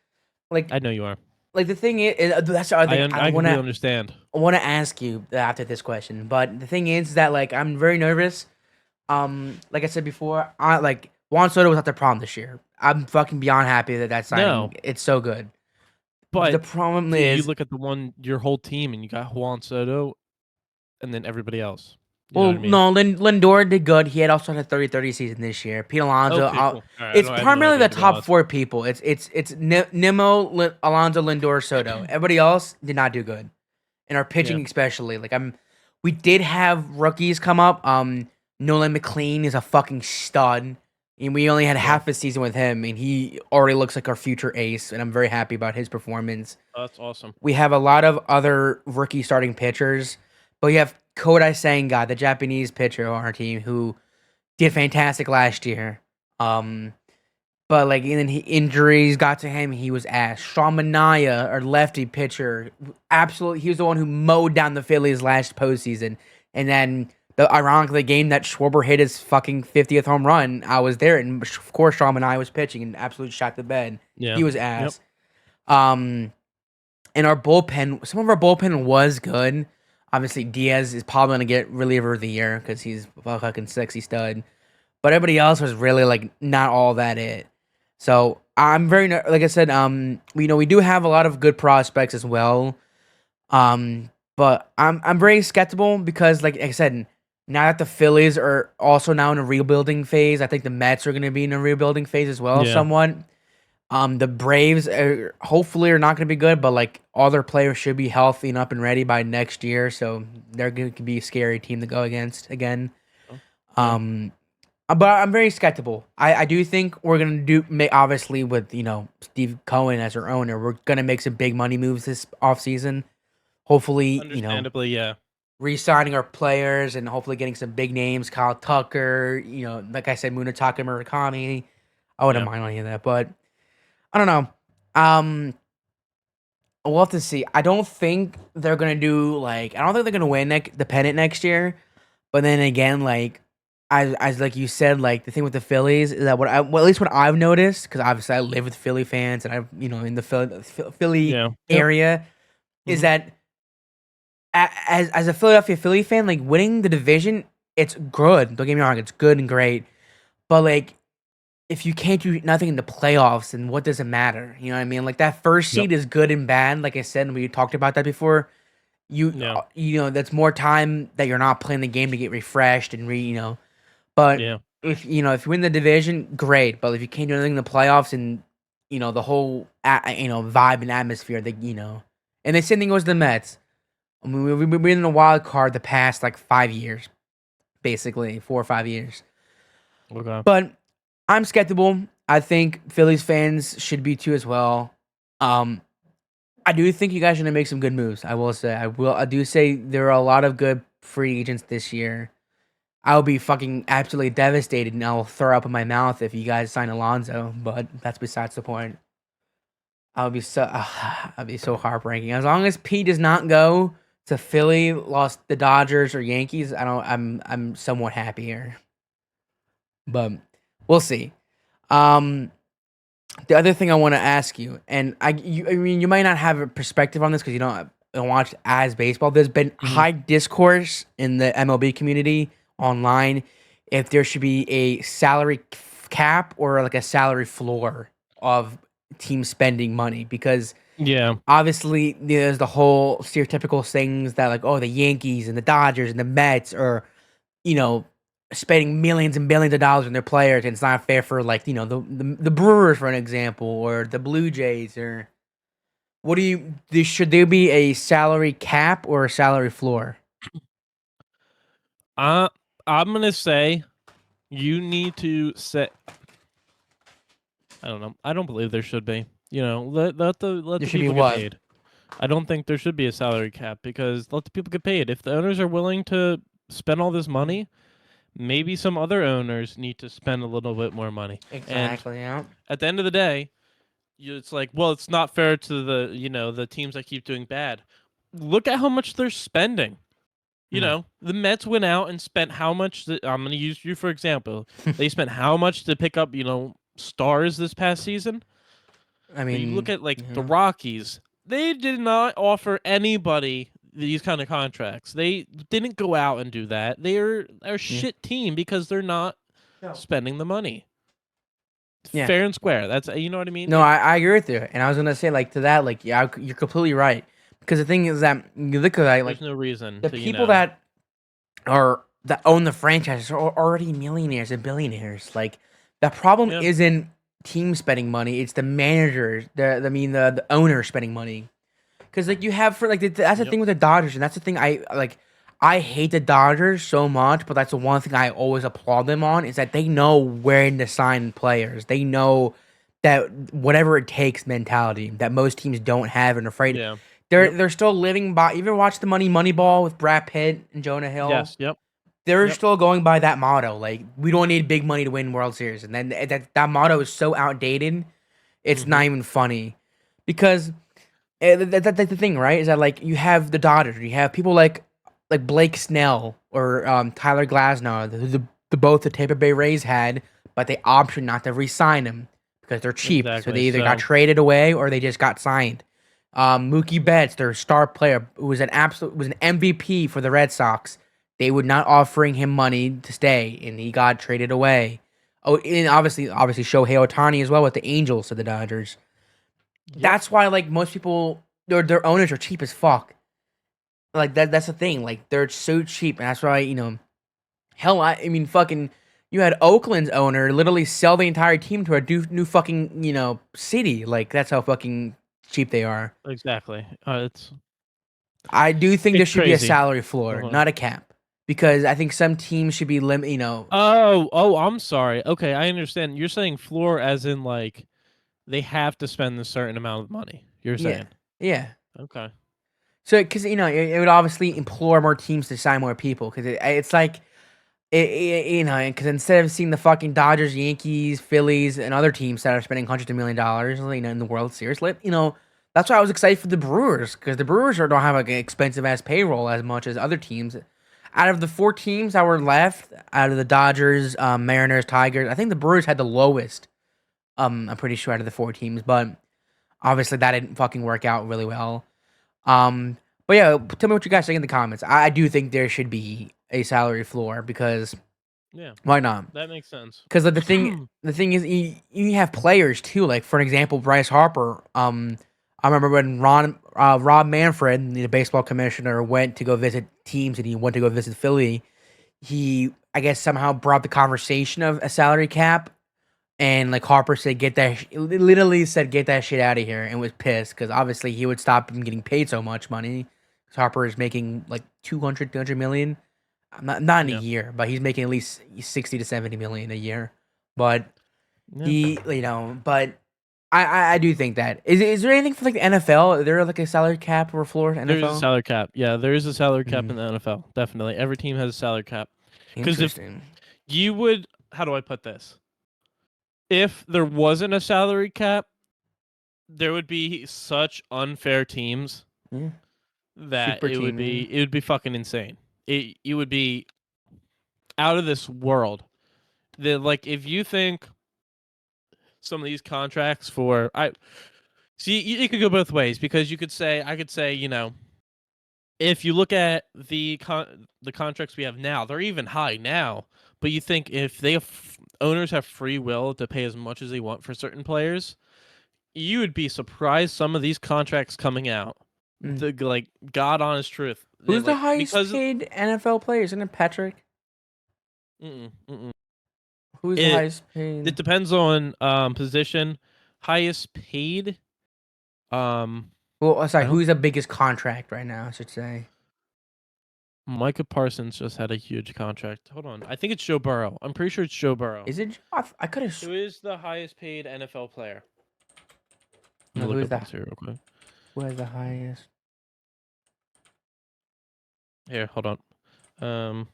like I know you are. the thing is that's the other thing I completely understand. I want to ask you after this question. But the thing is that like I'm very nervous. Like I said before, I like Juan Soto was not the problem this year. I'm fucking beyond happy that No, signing. It's so good. The but problem you is, look at your whole team, and you got Juan Soto, and then everybody else. You know well, what I mean? no, Lindor did good. He had also had a 30-30 season this year. Pete Alonso, Okay, cool. All right, it's I have no primarily idea the to be top honest. four people. Nimmo, Alonso, Lindor, Soto. Everybody else did not do good, and our Yeah. pitching especially. We did have rookies come up. Nolan McLean is a fucking stud. And we only had Yeah. half a season with him, and he already looks like our future ace, and I'm very happy about his performance. That's awesome. We have a lot of other rookie starting pitchers, but we have Kodai Senga, the Japanese pitcher on our team, who did fantastic last year. Um, but like, and then injuries got to him. He was ass. Sean Manaea, our lefty pitcher, absolutely, he was the one who mowed down the Phillies last postseason. And then, ironically, the game that Schwarber hit his fucking 50th home run, I was there, and of course, Sean Manaea was pitching and absolutely shot the bed. Yeah. He was Yep. ass. And our bullpen, some of our bullpen was good. Obviously, Diaz is probably gonna get reliever of the year because he's a fucking sexy stud. But everybody else was really like not all that it. So I'm like I said, we do have a lot of good prospects as well. But I'm very skeptical because like I said, now that the Phillies are also now in a rebuilding phase, I think the Mets are gonna be in a rebuilding phase as well, Yeah. somewhat. The Braves hopefully are not going to be good, but like all their players should be healthy and up and ready by next year, so they're going to be a scary team to go against again. Oh, yeah. But I'm very skeptical. I do think we're going to obviously with Steve Cohen as our owner, we're going to make some big money moves this offseason. Hopefully, Understandably, yeah. re-signing our players and hopefully getting some big names, Kyle Tucker, like I said, Munataka Murakami. I wouldn't mind any of that, but I don't know. We'll have to see. I don't think they're gonna do like I don't think they're gonna win the pennant next year. But then again, like as like you said, like the thing with the Phillies is that at least what I've noticed, because obviously I live with Philly fans and I'm in the Philly Yeah. Yep. area, is that as a Philadelphia Philly fan, like winning the division, it's good. Don't get me wrong, it's good and great. But like if you can't do nothing in the playoffs, then what does it matter? You know what I mean? Like that first Yep. seed is good and bad. Like I said, we talked about that before. Yeah. That's more time that you're not playing the game to get refreshed and But Yeah. if if you win the division, great. But if you can't do anything in the playoffs and the whole vibe and atmosphere, and the same thing goes to the Mets. I mean, we've been in a wild card the past like 5 years, basically 4 or 5 years. Okay. But I'm skeptical. I think Phillies fans should be too as well. Um, I do think you guys are gonna make some good moves. I will say. I do say there are a lot of good free agents this year. I'll be fucking absolutely devastated and I'll throw up in my mouth if you guys sign Alonso, but that's besides the point. I'll be so heartbreaking. As long as Pete does not go to Philly, lost the Dodgers or Yankees, I'm somewhat happier. But we'll see. Um, the other thing I want to ask you, and I mean, you might not have a perspective on this because you don't watch as baseball. There's been Mhm. high discourse in the MLB community online if there should be a salary cap or like a salary floor of team spending money because Yeah. obviously there's the whole stereotypical things that like the Yankees and the Dodgers and the Mets are you know, spending millions and billions of dollars on their players, and it's not fair for like the Brewers for an example, or the Blue Jays, or what do should there be a salary cap or a salary floor? Uh, I'm gonna say you need to set. I don't know. I don't believe there should be. Let There the should be people get what? paid. I don't think there should be a salary cap because let the people get paid. If the owners are willing to spend all this money, maybe some other owners need to spend a little bit more money. And Exactly. Yeah. at the end of the day, it's like, well, it's not fair to the teams that keep doing bad. Look at how much they're spending. Hmm. The Mets went out and spent how much? I'm going to use you for example. They spent how much to pick up, stars this past season? I You look mean, at like the yeah. Rockies. They did not offer anybody these kind of contracts. They didn't go out and do that. They're a Yeah. shit team because they're not spending the money. Yeah. Fair and square. That's you know what I mean? No, I agree with you, and I was gonna say like to that, like yeah, you're completely right. Because the thing is that you look at it, like There's no reason the to, people that own the franchises are already millionaires and billionaires. Like the problem yeah. isn't team spending money; it's the managers. The owner spending money. Because like you have for like that's the Yep. thing with the Dodgers, and that's the thing I like. I hate the Dodgers so much, but that's the one thing I always applaud them on is that they know when to sign players. They know that whatever it takes mentality that most teams don't have and are afraid. Yeah. They're Yep. they're still living by. You ever watch the Moneyball with Brad Pitt and Jonah Hill? Yes. Yep. They're Yep. still going by that motto. Like we don't need big money to win World Series, and then that motto is so outdated. It's not Mhm. even funny because that's the thing, right? Is that like you have the Dodgers, you have people like Blake Snell or Tyler Glasnow, the both the Tampa Bay Rays had, but they opted not to re-sign him because they're cheap. So they Exactly. either got So, traded away or they just got signed. Mookie Betts, their star player, who was an MVP for the Red Sox. They would not offering him money to stay, and he got traded away. Oh, and obviously Shohei Ohtani as well with the Angels to the Dodgers. yep. That's why like most people their owners are cheap as fuck. Like that's the thing. Like they're so cheap, and that's why hell I mean fucking you had Oakland's owner literally sell the entire team to a new fucking city. Like that's how fucking cheap they are. Exactly. I do think there It's should be a crazy. salary floor, Uh-huh. not a cap, because I think some teams should be limit. Oh, I'm sorry. Okay, I understand. You're saying floor as in like they have to spend a certain amount of money. You're Yeah, saying. yeah. Okay. So, because it would obviously implore more teams to sign more people. Because it's like, because instead of seeing the fucking Dodgers, Yankees, Phillies, and other teams that are spending hundreds of $1 million, in the World Series, that's why I was excited for the Brewers. Because the Brewers don't have like an expensive ass payroll as much as other teams. Out of the 4 teams that were left, out of the Dodgers, Mariners, Tigers, I think the Brewers had the lowest. I'm pretty sure out of the 4 teams, but obviously that didn't fucking work out really well. Um, but yeah, tell me what you guys think in the comments. I do think there should be a salary floor because Yeah, why not? that makes sense. Because the thing is, you have players too. Like for an example, Bryce Harper. I remember when Rob Manfred, the baseball commissioner, went to go visit teams and he went to go visit Philly. He, I guess, somehow brought the conversation of a salary cap, and like Harper said, literally said, get that shit out of here, and was pissed because obviously he would stop him getting paid so much money. 'Cause Harper is making like 300 million, not in a Yeah. year, but he's making at least 60 to 70 million a year. But Yeah. but I do think that is there anything for like the NFL? Is there like a salary cap or floor in There is a NFL? salary cap. Yeah, there is a salary cap in Mm, the NFL. Definitely, every team has a salary cap. Because if interesting. you would, how do I put this? If there wasn't a salary cap, there would be such unfair teams Yeah. that Super team. Yeah. it would be fucking insane. It would be out of this world. Like if you think some of these contracts for I see you could go both ways because I could say if you look at the contracts we have now, they're even high now. But you think if owners have free will to pay as much as they want for certain players, you would be surprised some of these contracts coming out. Mm. The like God honest truth. Who's the Like highest because paid NFL player? Isn't it Patrick? mm-mm, mm-mm. Who's the it highest paid? it depends on position. Highest paid. Um, Well, sorry, I don't. who's the biggest contract right now? I should say. Micah Parsons just had a huge contract. Hold on, I think it's Joe Burrow. I'm pretty sure it's Joe Burrow. Is it? I could have. Who is the highest paid NFL player? Let me No, look up this here real quick. who has the highest? Here, hold on. Um.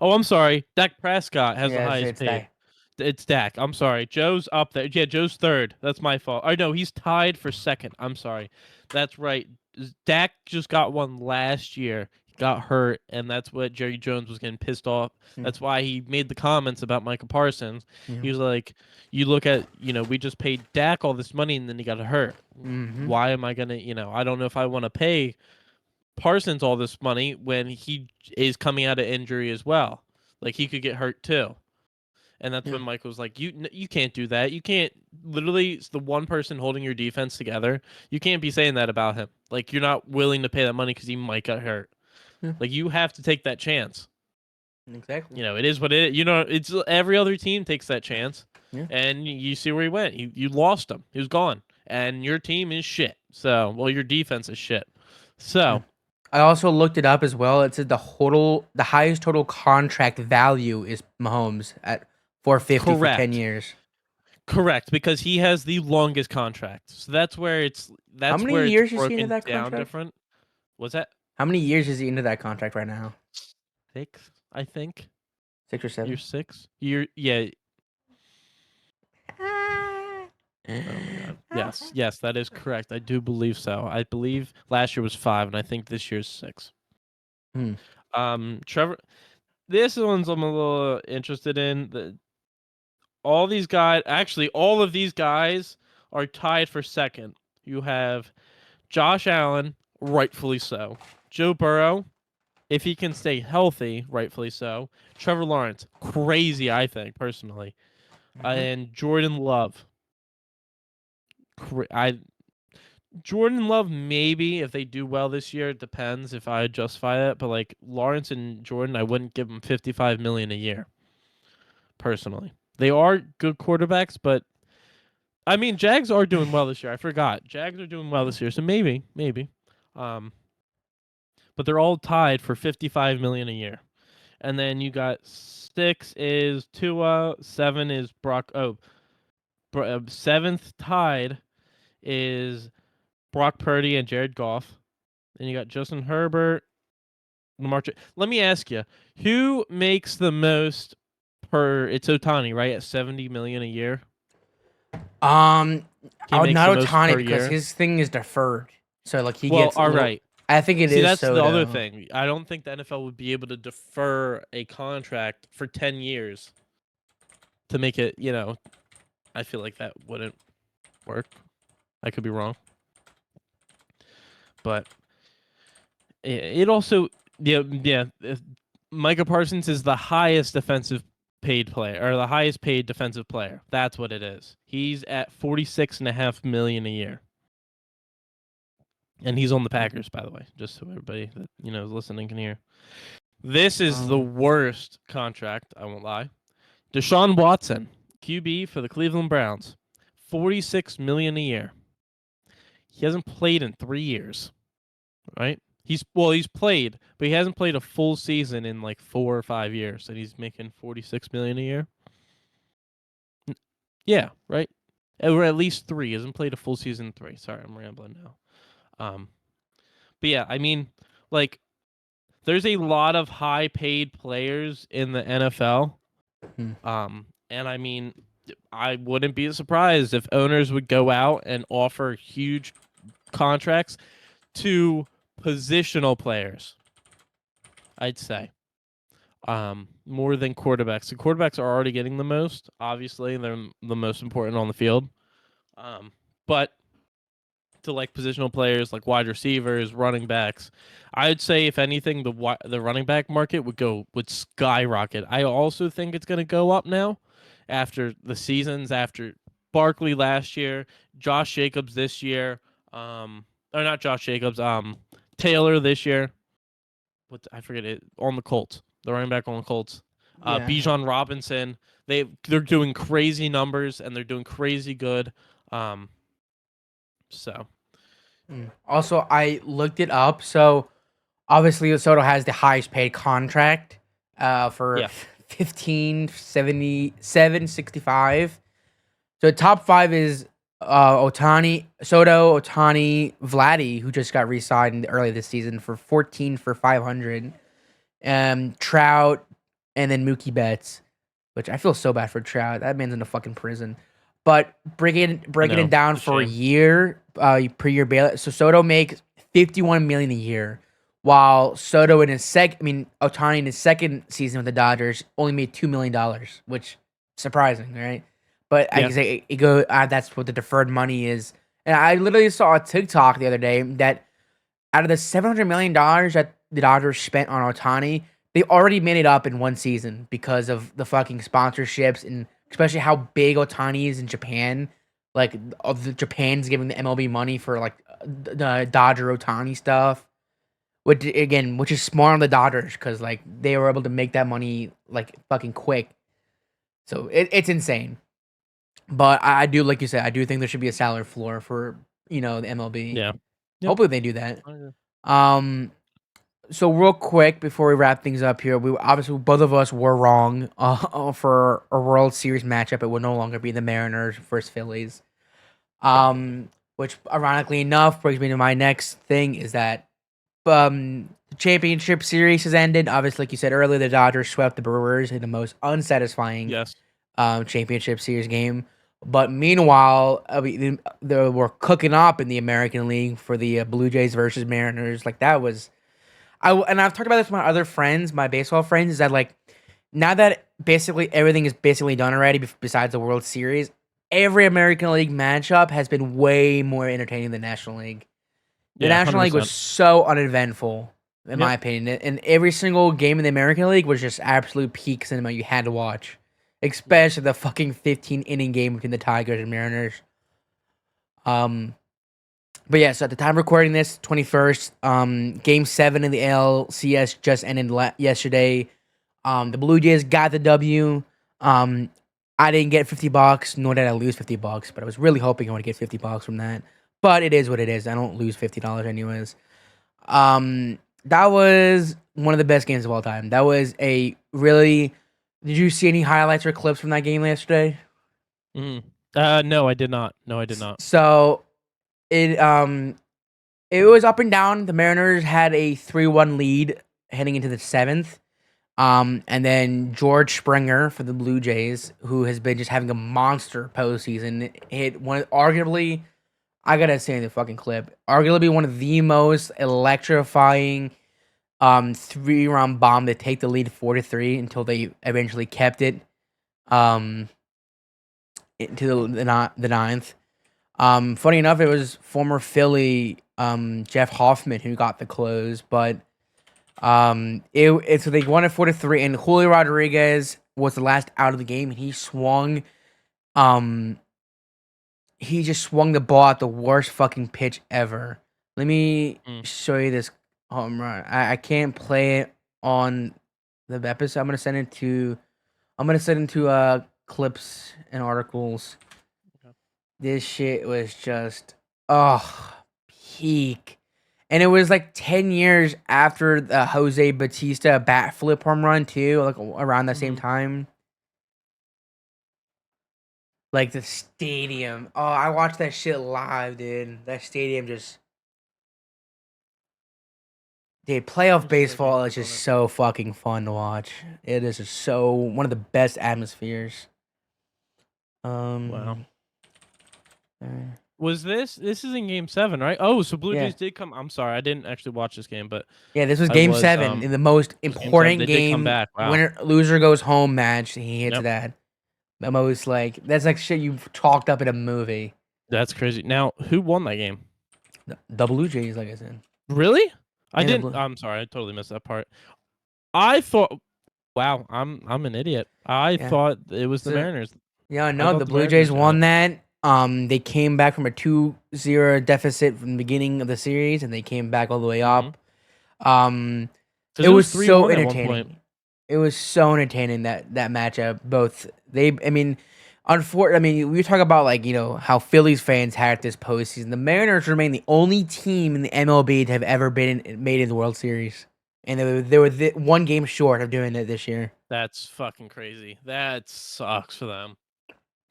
Oh, I'm sorry. Dak Prescott has the Yeah, highest it's paid. that. It's Dak. I'm sorry. Joe's up there. Yeah, Joe's third. That's my fault. Oh no, he's tied for second. I'm sorry. That's right. Dak just got one last year. He got hurt, and that's what Jerry Jones was getting pissed off. Mm, That's why he made the comments about Micah Parsons. yeah. He was like, "You look at, we just paid Dak all this money, and then he got hurt. Mm-hmm. Why am I gonna, I don't know if I want to pay Parsons all this money when he is coming out of injury as well. Like he could get hurt too." And that's Yeah. when Mike was like, you can't do that. You can't literally it's the one person holding your defense together. You can't be saying that about him. Like you're not willing to pay that money because he might get hurt. Yeah. Like you have to take that chance. Exactly. It is what it is. It's every other team takes that chance. Yeah. And you see where he went. You lost him. He was gone. And your team is shit. So, well, your defense is shit. So, I also looked it up as well. It said the highest total contract value is Mahomes at 450 for 10 correct. years. Correct, because he has the longest contract. So that's where it's How many years is he into broken that down contract? different. Was that How many years is he into that contract right now? 6, I think? 6 or 7? Year 6? Yeah. Ah. Oh my god. Yes, that is correct. I do believe so. I believe last year was 5, and I think this year's 6. Hmm. Trevor, this one's I'm a little interested in. All these guys, actually, all of these guys are tied for second. You have Josh Allen, rightfully so. Joe Burrow, if he can stay healthy, rightfully so. Trevor Lawrence, crazy, I think, personally. And Jordan Love. Jordan Love, maybe, if they do well this year, it depends if I justify that. But like Lawrence and Jordan, I wouldn't give them $55 million a year, personally. They are good quarterbacks, but I mean, Jags are doing well this year. I forgot. Jags are doing well this year, so maybe. Um, but they're all tied for $55 million a year. And then you got 6 is Tua, 7 is Brock. Oh, 7th tied is Brock Purdy, and Jared Goff. Then you got Justin Herbert, Lamar. Let me ask you, who makes the most per? It's Ohtani, right? At $70 million a year. He makes not the most Ohtani per because year. his thing is deferred, so like he Well, gets. all right. I think it See, is that's Soto. the other thing. I don't think the NFL would be able to defer a contract for 10 years to make it, I feel like that wouldn't work. I could be wrong. But it also, Micah Parsons is the highest defensive paid player, or the highest paid defensive player. That's what it is. He's at $46.5 million a year. And he's on the Packers, by the way, just so everybody that is listening can hear. This is the worst contract, I won't lie. Deshaun Watson, QB for the Cleveland Browns, $46 million a year. He hasn't played in 3 years, right? He's played, but he hasn't played a full season in like 4 or 5 years, and he's making $46 million a year. Yeah, right. Or at least 3. He hasn't played a full season in 3. Sorry, I'm rambling now. But yeah, I mean, like, there's a lot of high-paid players in the NFL. And I mean, I wouldn't be surprised if owners would go out and offer huge contracts to positional players. I'd say more than quarterbacks. The quarterbacks are already getting the most. Obviously, they're the most important on the field. But to like positional players, like wide receivers, running backs, I'd say if anything, the running back market would skyrocket. I also think it's going to go up now after the seasons, after Barkley last year, Josh Jacobs this year, or not Josh Jacobs, Taylor this year. I forget it on the Colts. The running back on the Colts. Bijan Robinson. They're doing crazy numbers and they're doing crazy good. Also, I looked it up. So obviously, Soto has the highest paid contract for 15.77.65. So top 5 is Ohtani, Soto, Ohtani, Vladdy, who just got re-signed early this season for 14 for 500. Trout, and then Mookie Betts, which I feel so bad for Trout. That man's in a fucking prison. But breaking it down for a year, per year bail. So Soto makes $51 million a year, while Ohtani in his second season with the Dodgers only made $2 million, which surprising, right? But I say that's what the deferred money is. And I literally saw a TikTok the other day that out of the $700 million that the Dodgers spent on Ohtani, they already made it up in one season because of the fucking sponsorships and especially how big Ohtani is in Japan. Like, Japan's giving the MLB money for like the Dodger Ohtani stuff, which is smart on the Dodgers because like they were able to make that money like fucking quick. So it's insane. But I do, like you said, I do think there should be a salary floor for the MLB. Yeah. Hopefully they do that. So real quick before we wrap things up here, we obviously both of us were wrong for a World Series matchup. It would no longer be the Mariners versus Phillies. Which ironically enough brings me to my next thing is that the championship series has ended. Obviously, like you said earlier, the Dodgers swept the Brewers in the most unsatisfying championship series game. But meanwhile, they were cooking up in the American League for the Blue Jays versus Mariners. Like that was. And I've talked about this with my other friends, my baseball friends, is that like now that basically everything is basically done already besides the World Series, every American League matchup has been way more entertaining than National League. The National 100%. League was so uneventful, in my opinion, and every single game in the American League was just absolute peak cinema you had to watch, especially the fucking 15-inning game between the Tigers and Mariners. But yeah, so at the time of recording this, 21st, Game 7 in the LCS just ended yesterday. The Blue Jays got the W. I didn't get $50, nor did I lose $50, but I was really hoping I would get $50 from that. But it is what it is. I don't lose $50 anyways. That was one of the best games of all time. That was a really... Did you see any highlights or clips from that game yesterday? No, I did not. So... It was up and down. The Mariners had a 3-1 lead heading into the seventh. And then George Springer for the Blue Jays, who has been just having a monster postseason, hit arguably, I gotta say the fucking clip, arguably one of the most electrifying 3-run bomb to take the lead 4-3 until they eventually kept it into the ninth. Funny enough, it was former Philly Jeff Hoffman who got the close, but so they won it 4-3, and Julio Rodriguez was the last out of the game, and he just swung the ball at the worst fucking pitch ever. Let me show you this home run. I can't play it on the episode. I'm gonna send it to clips and articles. Okay. This shit was just peak. And it was like 10 years after the Jose Bautista bat flip home run too, like around the same time. Like the stadium. Oh, I watched that shit live, dude. That stadium just... Dude, playoff baseball is just so fucking fun to watch. It is just so one of the best atmospheres. Wow. Was this is in Game 7, right? Oh, so Blue Jays did come. I'm sorry, I didn't actually watch this game, but yeah, this was Game 7 in the most important game. Wow. Winner loser goes home match. He hits that. The most that's like shit you've chalked up in a movie. That's crazy. Now, who won that game? The Blue Jays, like I said. Really? I didn't. I'm sorry, I totally missed that part. I thought. Wow, I'm an idiot. I thought it was the Mariners. Yeah, no, the Blue Jays won that. They came back from a 2-0 deficit from the beginning of the series, and they came back all the way up. It was so entertaining. It was so entertaining that matchup. We talk about how Phillies fans had this postseason. The Mariners remain the only team in the MLB to have ever made it in the World Series, and they were one game short of doing it this year. That's fucking crazy. That sucks for them.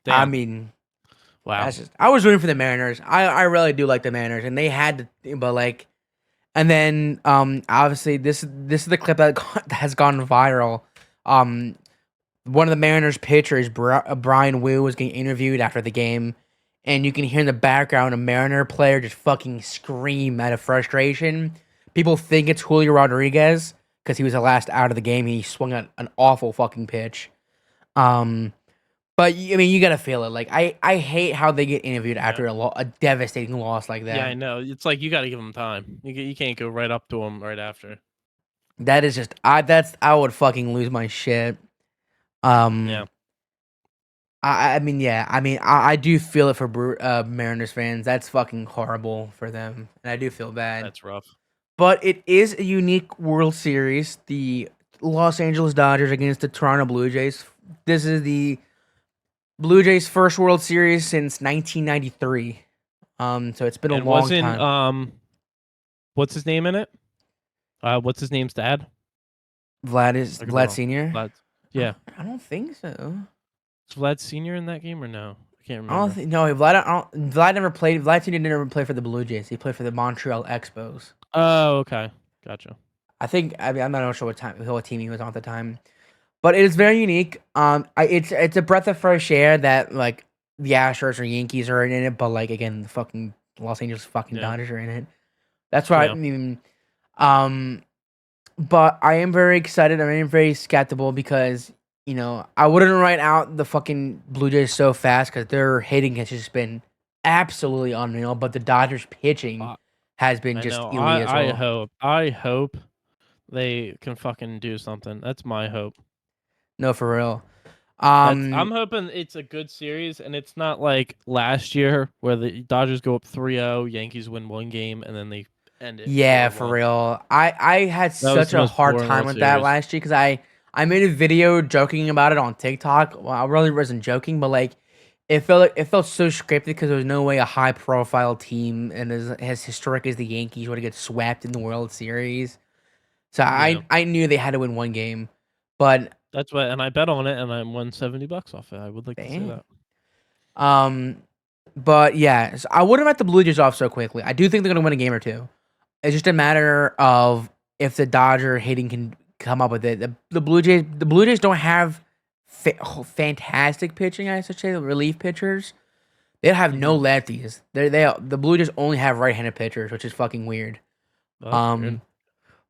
Damn. I mean, wow. I was rooting for the Mariners. I really do like the Mariners, and they had to, but and then obviously this is the clip that has gone viral. One of the Mariners pitchers, Brian Wu, was getting interviewed after the game, and you can hear in the background a Mariner player just fucking scream out of frustration. People think it's Julio Rodriguez because he was the last out of the game. He swung an awful fucking pitch. But I mean, you gotta feel it. I hate how they get interviewed after a devastating loss like that. Yeah, I know. It's like you gotta give them time. You can't go right up to them right after. That is just I would fucking lose my shit. Yeah. I do feel it for Mariners fans. That's fucking horrible for them, and I do feel bad. That's rough. But it is a unique World Series. The Los Angeles Dodgers against the Toronto Blue Jays. This is the Blue Jays' first World Series since 1993. So it's been a long time. What's his name in it? What's his name's dad? Vlad Senior. Vlad. Yeah. I don't think so. Is Vlad Senior in that game or no? I can't remember. Vlad never played. Vlad Senior didn't ever play for the Blue Jays. He played for the Montreal Expos. Oh, okay, gotcha. I'm not sure what team he was on at the time, but it is very unique. It's a breath of fresh air that the Astros or Yankees are in it, but again, the fucking Los Angeles fucking Dodgers are in it. That's why I mean, but I am very excited. I am very skeptical because I wouldn't write out the fucking Blue Jays so fast because their hitting has just been absolutely unreal, but the Dodgers pitching has been just elite as well. I hope they can fucking do something. That's my hope. No, for real. I'm hoping it's a good series, and it's not like last year where the Dodgers go up 3-0, Yankees win one game, and then they end it. Yeah, for real. I had such a hard time with that last year because I made a video joking about it on TikTok. Well, I really wasn't joking, but it felt so scripted because there was no way a high profile team and as historic as the Yankees would get swept in the World Series. So I knew they had to win one game, but that's why, and I bet on it, and I won $70 off it. I would like to say that. But yeah, so I wouldn't let the Blue Jays off so quickly. I do think they're gonna win a game or two. It's just a matter of if the Dodger hitting can come up with it. The Blue Jays don't have fantastic pitching. I should say relief pitchers. They have no lefties. The Blue Jays only have right-handed pitchers, which is fucking weird. That's weird.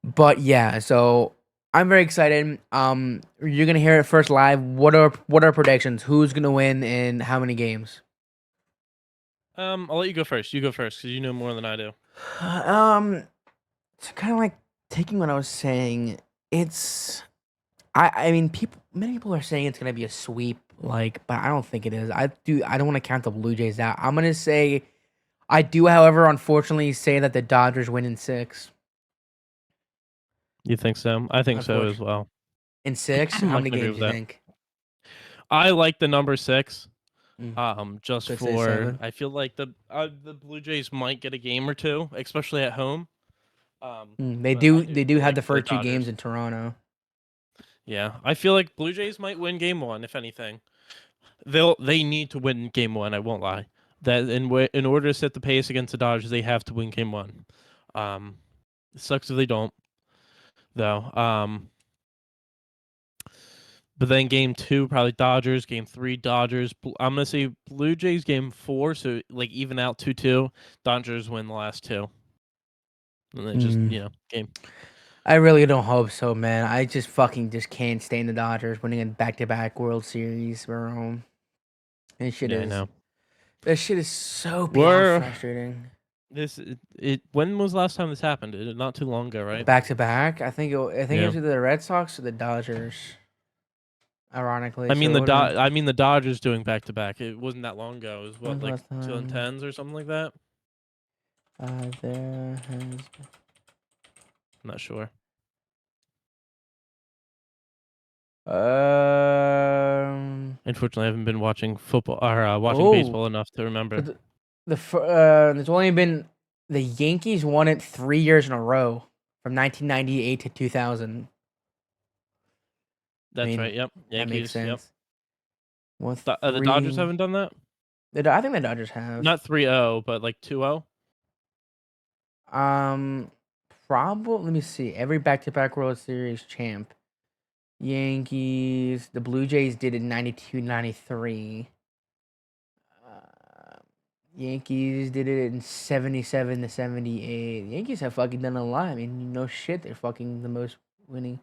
But yeah, so I'm very excited. You're gonna hear it first live. What are predictions? Who's gonna win in how many games? I'll let you go first. You go first because you know more than I do. It's kind of like taking what I was saying. I mean, many people are saying it's gonna be a sweep, like, but I don't think it is. I don't want to count the Blue Jays out. I'm gonna say, I do, however, unfortunately, say that the Dodgers win in 6. You think so? I think so as well. In 6, how many games do you think? I like the number 6. Just Could say for 7. I feel like the Blue Jays might get a game or two, especially at home. They but do have like the first 2 Dodgers. games in Toronto. Yeah, I feel like Blue Jays might win game 1 if anything. They need to win game 1. I won't lie. That in order to set the pace against the Dodgers, they have to win game 1. It sucks if they don't, though. But then game 2 probably Dodgers. Game 3 Dodgers. I'm gonna say Blue Jays game 4. So like even out 2-2. Dodgers win the last 2. And then just game. I really don't hope so, man. I just fucking can't stand the Dodgers winning a back-to-back World Series, bro. This shit is so beyond frustrating. When was the last time this happened? Not too long ago, right? Back-to-back? I think it was either the Red Sox or the Dodgers. Ironically, I mean the Dodgers doing back-to-back. It wasn't that long ago. It was what, like 2010s or something like that. There has. I'm not sure. Unfortunately, I haven't been watching football or watching baseball enough to remember. There's only been the Yankees won it 3 years in a row from 1998 to 2000. That's right. Yep. Yankees. That makes sense. Yep. The Dodgers haven't done that. I think the Dodgers have. Not 3-0, but like 2-0. Probably. Let me see. Every back-to-back World Series champ. Yankees. The Blue Jays did it in 92, 93. Yankees did it in 77 to 78. Yankees have fucking done a lot. I mean, no shit, they're fucking the most winning.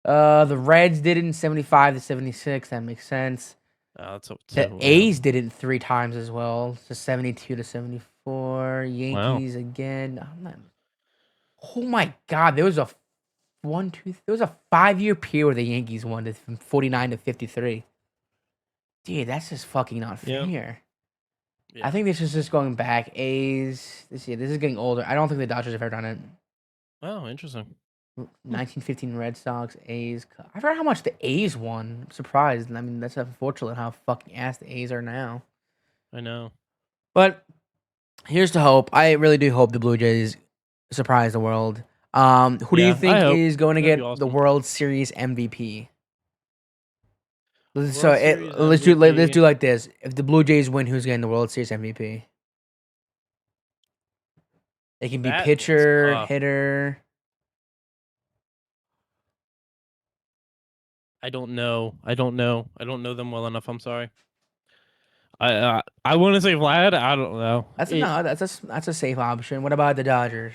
The Reds did it in 75 to 76. That makes sense. The A's did it 3 times as well. So 72 to 74. Yankees again. Oh my god, there was a 5-year period where the Yankees won it from 49 to 53. Dude, that's just fucking not fair. Yeah. I think this is just going back. A's. This is getting older. I don't think the Dodgers have ever done it. Oh, interesting. 1915 Red Sox, A's. I forgot how much the A's won. I'm surprised. I mean, that's unfortunate how fucking ass the A's are now. I know. But here's to hope. I really do hope the Blue Jays surprise the world. Who do you think is going to get the World Series MVP? Let's do like this. If the Blue Jays win, who's getting the World Series MVP? It can be pitcher, hitter. I don't know them well enough. I'm sorry. I want to say Vlad. I don't know. That's a safe option. What about the Dodgers?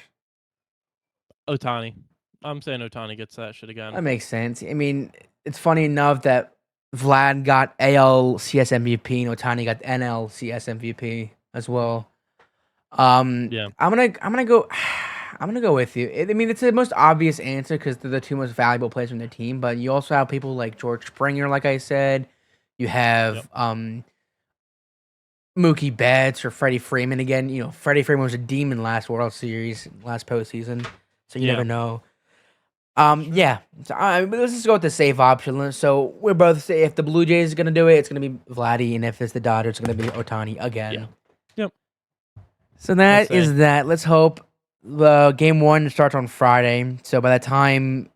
Ohtani. I'm saying Ohtani gets that shit again. That makes sense. I mean, it's funny enough that Vlad got ALCS MVP and Ohtani got NLCS MVP as well. Yeah. I'm gonna go with you. I mean, it's the most obvious answer because they're the 2 most valuable players from their team. But you also have people like George Springer, like I said. You have Mookie Betts or Freddie Freeman again. You know, Freddie Freeman was a demon last World Series, last postseason. So you never know. Yeah. So, let's just go with the safe option. So we're both say if the Blue Jays are gonna do it, it's gonna be Vladdy, and if it's the Dodgers, it's gonna be Ohtani again. Yeah. Yep. So that is that. Let's hope the game 1 starts on Friday. So by that time,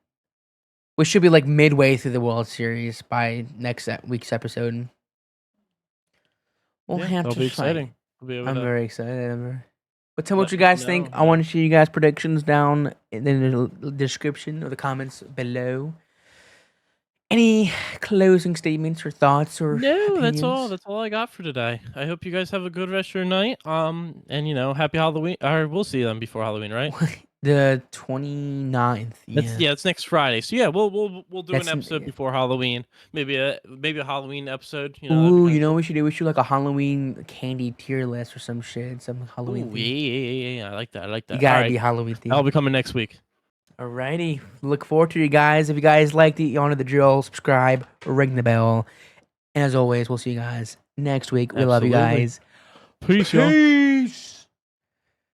we should be like midway through the World Series by next week's episode. We'll Yeah, have that'll to be fight. exciting. We'll be able I'm to very excited. But tell me what let you guys you think. know, I want to see you guys' predictions down in the description or the comments below. Any closing statements or thoughts or No, that's all. opinions? That's all I got for today. I hope you guys have a good rest of your night. And happy Halloween. Or we'll see them before Halloween, right? The 29th. Yeah. It's next Friday. So yeah, we'll do an That's episode before Halloween. Maybe a Halloween episode. That'd be ooh, kind you of know what cool. we should do? We should do like a Halloween candy tier list or some shit. Some Halloween Ooh, theme. yeah. I like that. I like You that. All gotta right, be Halloween that'll theme. be coming next week. Alrighty. Look forward to you guys. If you guys liked it, you know the drill. Subscribe, ring the bell. And as always, we'll see you guys next week. We love you Absolutely. guys. Peace, y'all. Peace.